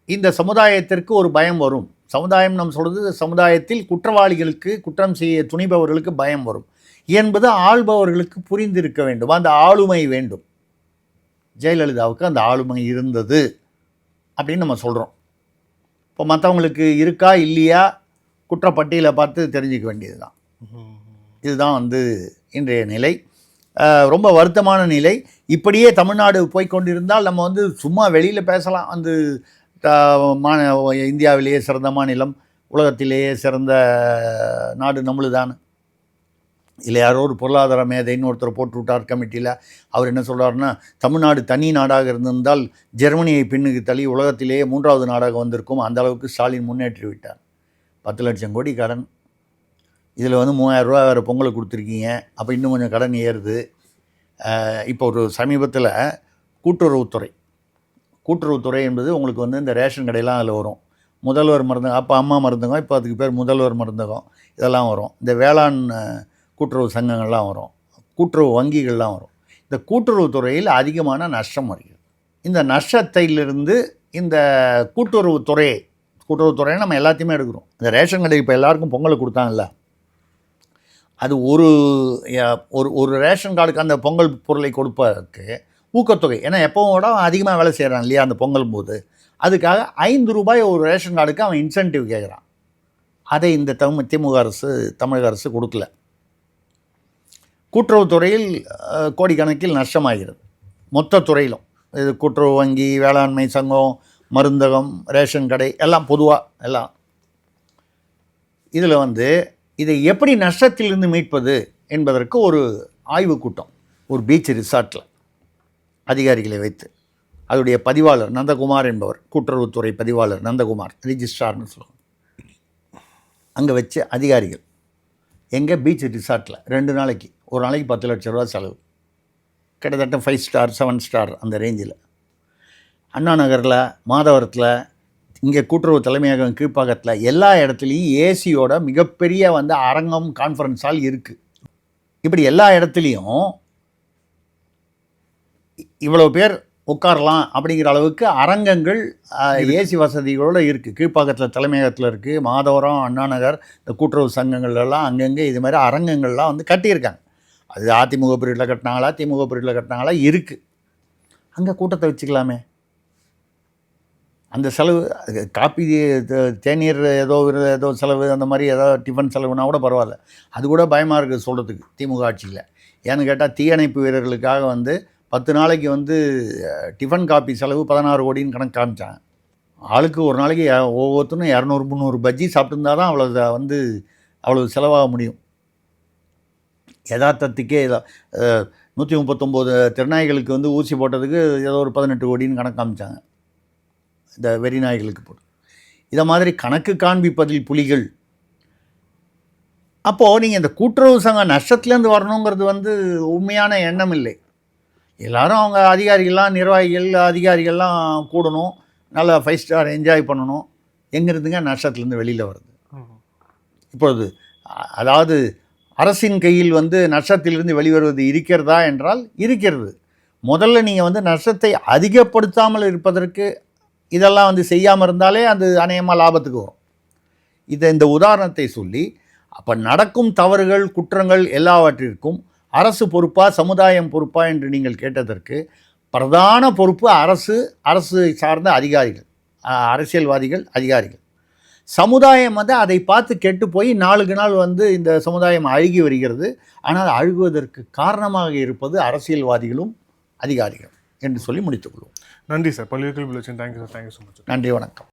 இந்த சமுதாயத்திற்கு ஒரு பயம் வரும், சமுதாயம் நம்ம சொல்கிறது சமுதாயத்தில் குற்றவாளிகளுக்கு, குற்றம் செய்ய துணிபவர்களுக்கு பயம் வரும் என்பது ஆள்பவர்களுக்கு புரிந்திருக்க வேண்டும். அந்த ஆளுமை வேண்டும். ஜெயலலிதாவுக்கு அந்த ஆளுமை இருந்தது அப்படின்னு நம்ம சொல்கிறோம். இப்போ மற்றவங்களுக்கு இருக்கா இல்லையா குற்றப்பட்டியலை பார்த்து தெரிஞ்சிக்க வேண்டியது தான். இதுதான் வந்து இன்றைய நிலை. ரொம்ப வருத்தமான நிலை. இப்படியே தமிழ்நாடு போய்கொண்டிருந்தால் நம்ம வந்து சும்மா வெளியில் பேசலாம், வந்து இந்தியாவிலேயே சிறந்த மாநிலம், உலகத்திலேயே சிறந்த நாடு நம்மளுதானே. இல்லை யாரோ ஒரு பொருளாதார மேதைன்னு ஒருத்தர் போட்டு விட்டார் கமிட்டியில். அவர் என்ன சொல்கிறாருன்னா, தமிழ்நாடு தனி நாடாக இருந்திருந்தால் ஜெர்மனியை பின்னுக்கு தள்ளி உலகத்திலேயே 3வது நாடாக வந்திருக்கும், அந்த அளவுக்கு ஸ்டாலின் முன்னேற்றி விட்டார். 10 லட்சம் கோடி கடன், இதில் வந்து 3000 ரூபா வேறு பொங்கலுக்கு கொடுத்துருக்கீங்க, அப்போ இன்னும் கொஞ்சம் கடன் ஏறுது. இப்போ ஒரு சமீபத்தில் கூட்டுறவுத்துறை என்பது உங்களுக்கு வந்து இந்த ரேஷன் கடையெல்லாம் அதில் வரும். முதல்வர் மருந்தகம், அப்போ அம்மா மருந்தகம், இப்போ அதுக்கு பேர் முதல்வர் மருந்தகம், இதெல்லாம் வரும். இந்த வேளாண் கூட்டுறவு சங்கங்கள்லாம் வரும், கூட்டுறவு வங்கிகள்லாம் வரும். இந்த கூட்டுறவுத்துறையில் அதிகமான நஷ்டம் வருகிறது. இந்த நஷ்டத்திலிருந்து இந்த கூட்டுறவுத்துறையை நம்ம எல்லாத்தையுமே எடுக்கிறோம். இந்த ரேஷன் கடை இப்போ எல்லாருக்கும் பொங்கலுக்கு கொடுத்தாங்கல்ல, அது ஒரு ரேஷன் கார்டுக்கு அந்த பொங்கல் பொருளை கொடுப்பதற்கு ஊக்கத்தொகை, ஏன்னா எப்பவும் விட அதிகமாக வேலை செய்கிறான் இல்லையா அந்த பொங்கல் போது, அதுக்காக 5 ரூபாய் ஒரு ரேஷன் கார்டுக்கு அவன் இன்சென்டிவ் கேட்குறான். அதை இந்த தமிழக அரசு கொடுக்கல. கூட்டுறவுத்துறையில் கோடிக்கணக்கில் நஷ்டமாகிறது. மொத்த துறையிலும் இது கூட்டுறவு வங்கி, வேளாண்மை சங்கம், மருந்தகம், ரேஷன் கடை எல்லாம் பொதுவாக எல்லாம். இதில் வந்து இதை எப்படி நஷ்டத்திலிருந்து மீட்பது என்பதற்கு ஒரு ஆய்வுக் கூட்டம் ஒரு பீச் ரிசார்ட்டில் அதிகாரிகளை வைத்து, அதோடைய பதிவாளர் நந்தகுமார் என்பவர், கூட்டுறவுத்துறை பதிவாளர் நந்தகுமார், ரிஜிஸ்ட்ரார்னு சொல்லுவாங்க, அங்கே வச்சு அதிகாரிகள் எங்கே பீச் ரிசார்ட்டில் 2 நாளைக்கு, ஒரு நாளைக்கு 10 லட்சம் ரூபா செலவு, கிட்டத்தட்ட 5 ஸ்டார் 7 ஸ்டார் அந்த ரேஞ்சில். அண்ணா நகரில், மாதவரத்தில், இங்கே கூட்டுறவு தலைமையகம் கீழ்ப்பாக்கத்தில், எல்லா இடத்துலையும் ஏசியோட மிகப்பெரிய வந்து அரங்கம், கான்ஃபரன்ஸ் ஹால் இருக்குது. இப்படி எல்லா இடத்துலையும் இவ்வளோ பேர் உட்காரலாம் அப்படிங்கிற அளவுக்கு அரங்கங்கள் ஏசி வசதிகளோடு இருக்குது. கீழ்ப்பாக்கத்தில் தலைமையகத்தில் இருக்குது, மாதவரம், அண்ணா நகர், இந்த கூட்டுறவு சங்கங்கள்லாம் அங்கங்கே இது மாதிரி அரங்கங்கள்லாம் வந்து கட்டியிருக்காங்க. அது அதிமுக பீரியடில் கட்டினாங்களா, திமுக பீரியடில் கட்டினாங்களா, இருக்குது. அங்கே கூட்டத்தை வச்சுக்கலாமே. அந்த செலவு, காப்பி தேநீர் ஏதோ செலவு, அந்த மாதிரி ஏதோ டிஃபன் செலவுனா கூட பரவாயில்ல. அது கூட பயமாக இருக்குது சொல்கிறதுக்கு திமுக ஆட்சியில். ஏன்னு கேட்டால் தீயணைப்பு வீரர்களுக்காக வந்து 10 நாளைக்கு வந்து டிஃபன் காப்பி செலவு 16 கோடின்னு கணக்கு காமிச்சாங்க. ஆளுக்கு ஒரு நாளைக்கு ஒவ்வொருத்தரும் 200-300 பஜ்ஜி சாப்பிட்டுருந்தா தான் அவ்வளோ செலவாக முடியும். யதார்த்தத்துக்கே 139 திருநாய்களுக்கு வந்து ஊசி போட்டதுக்கு ஏதோ ஒரு 18 கோடின்னு கணக்கு காமிச்சாங்க, இந்த வெறி நாய்களுக்கு போட்டு. இதை மாதிரி கணக்கு காண்பிப்பதில் புலிகள். அப்போது நீங்கள் இந்த கூட்டுறவு சங்கம் நஷ்டத்துலேருந்து வரணுங்கிறது வந்து உண்மையான எண்ணம் இல்லை. எல்லோரும் அவங்க நிர்வாகிகள் அதிகாரிகள்லாம் கூடணும், நல்லா 5 ஸ்டார் என்ஜாய் பண்ணணும். எங்கேருந்துங்க நஷ்டத்துலேருந்து வெளியில் வருது? இப்பொழுது அதாவது அரசின் கையில் வந்து நஷ்டத்திலிருந்து வெளிவருவது இருக்கிறதா என்றால் இருக்கிறது. முதல்ல நீங்கள் வந்து நஷ்டத்தை அதிகப்படுத்தாமல் இருப்பதற்கு இதெல்லாம் வந்து செய்யாமல் இருந்தாலே அது அநேகமாக லாபத்துக்கு வரும். இந்த உதாரணத்தை சொல்லி, அப்போ நடக்கும் தவறுகள், குற்றங்கள் எல்லாவற்றிற்கும் அரசு பொறுப்பா, சமுதாயம் பொறுப்பா என்று நீங்கள் கேட்டதற்கு பிரதான பொறுப்பு அரசு சார்ந்த அதிகாரிகள், அரசியல்வாதிகள், அதிகாரிகள். சமுதாயம் வந்து அதை பார்த்து கெட்டு போய் நாளுக்கு நாள் வந்து இந்த சமுதாயம் அழுகி வருகிறது. ஆனால் அழுகுவதற்கு காரணமாக இருப்பது அரசியல்வாதிகளும் அதிகாரிகள் என்று சொல்லி முடித்துக்கொள்வோம். நன்றி சார். பல்வேறு கேள்வி thank you sir. Thank you so much. நன்றி, வணக்கம்.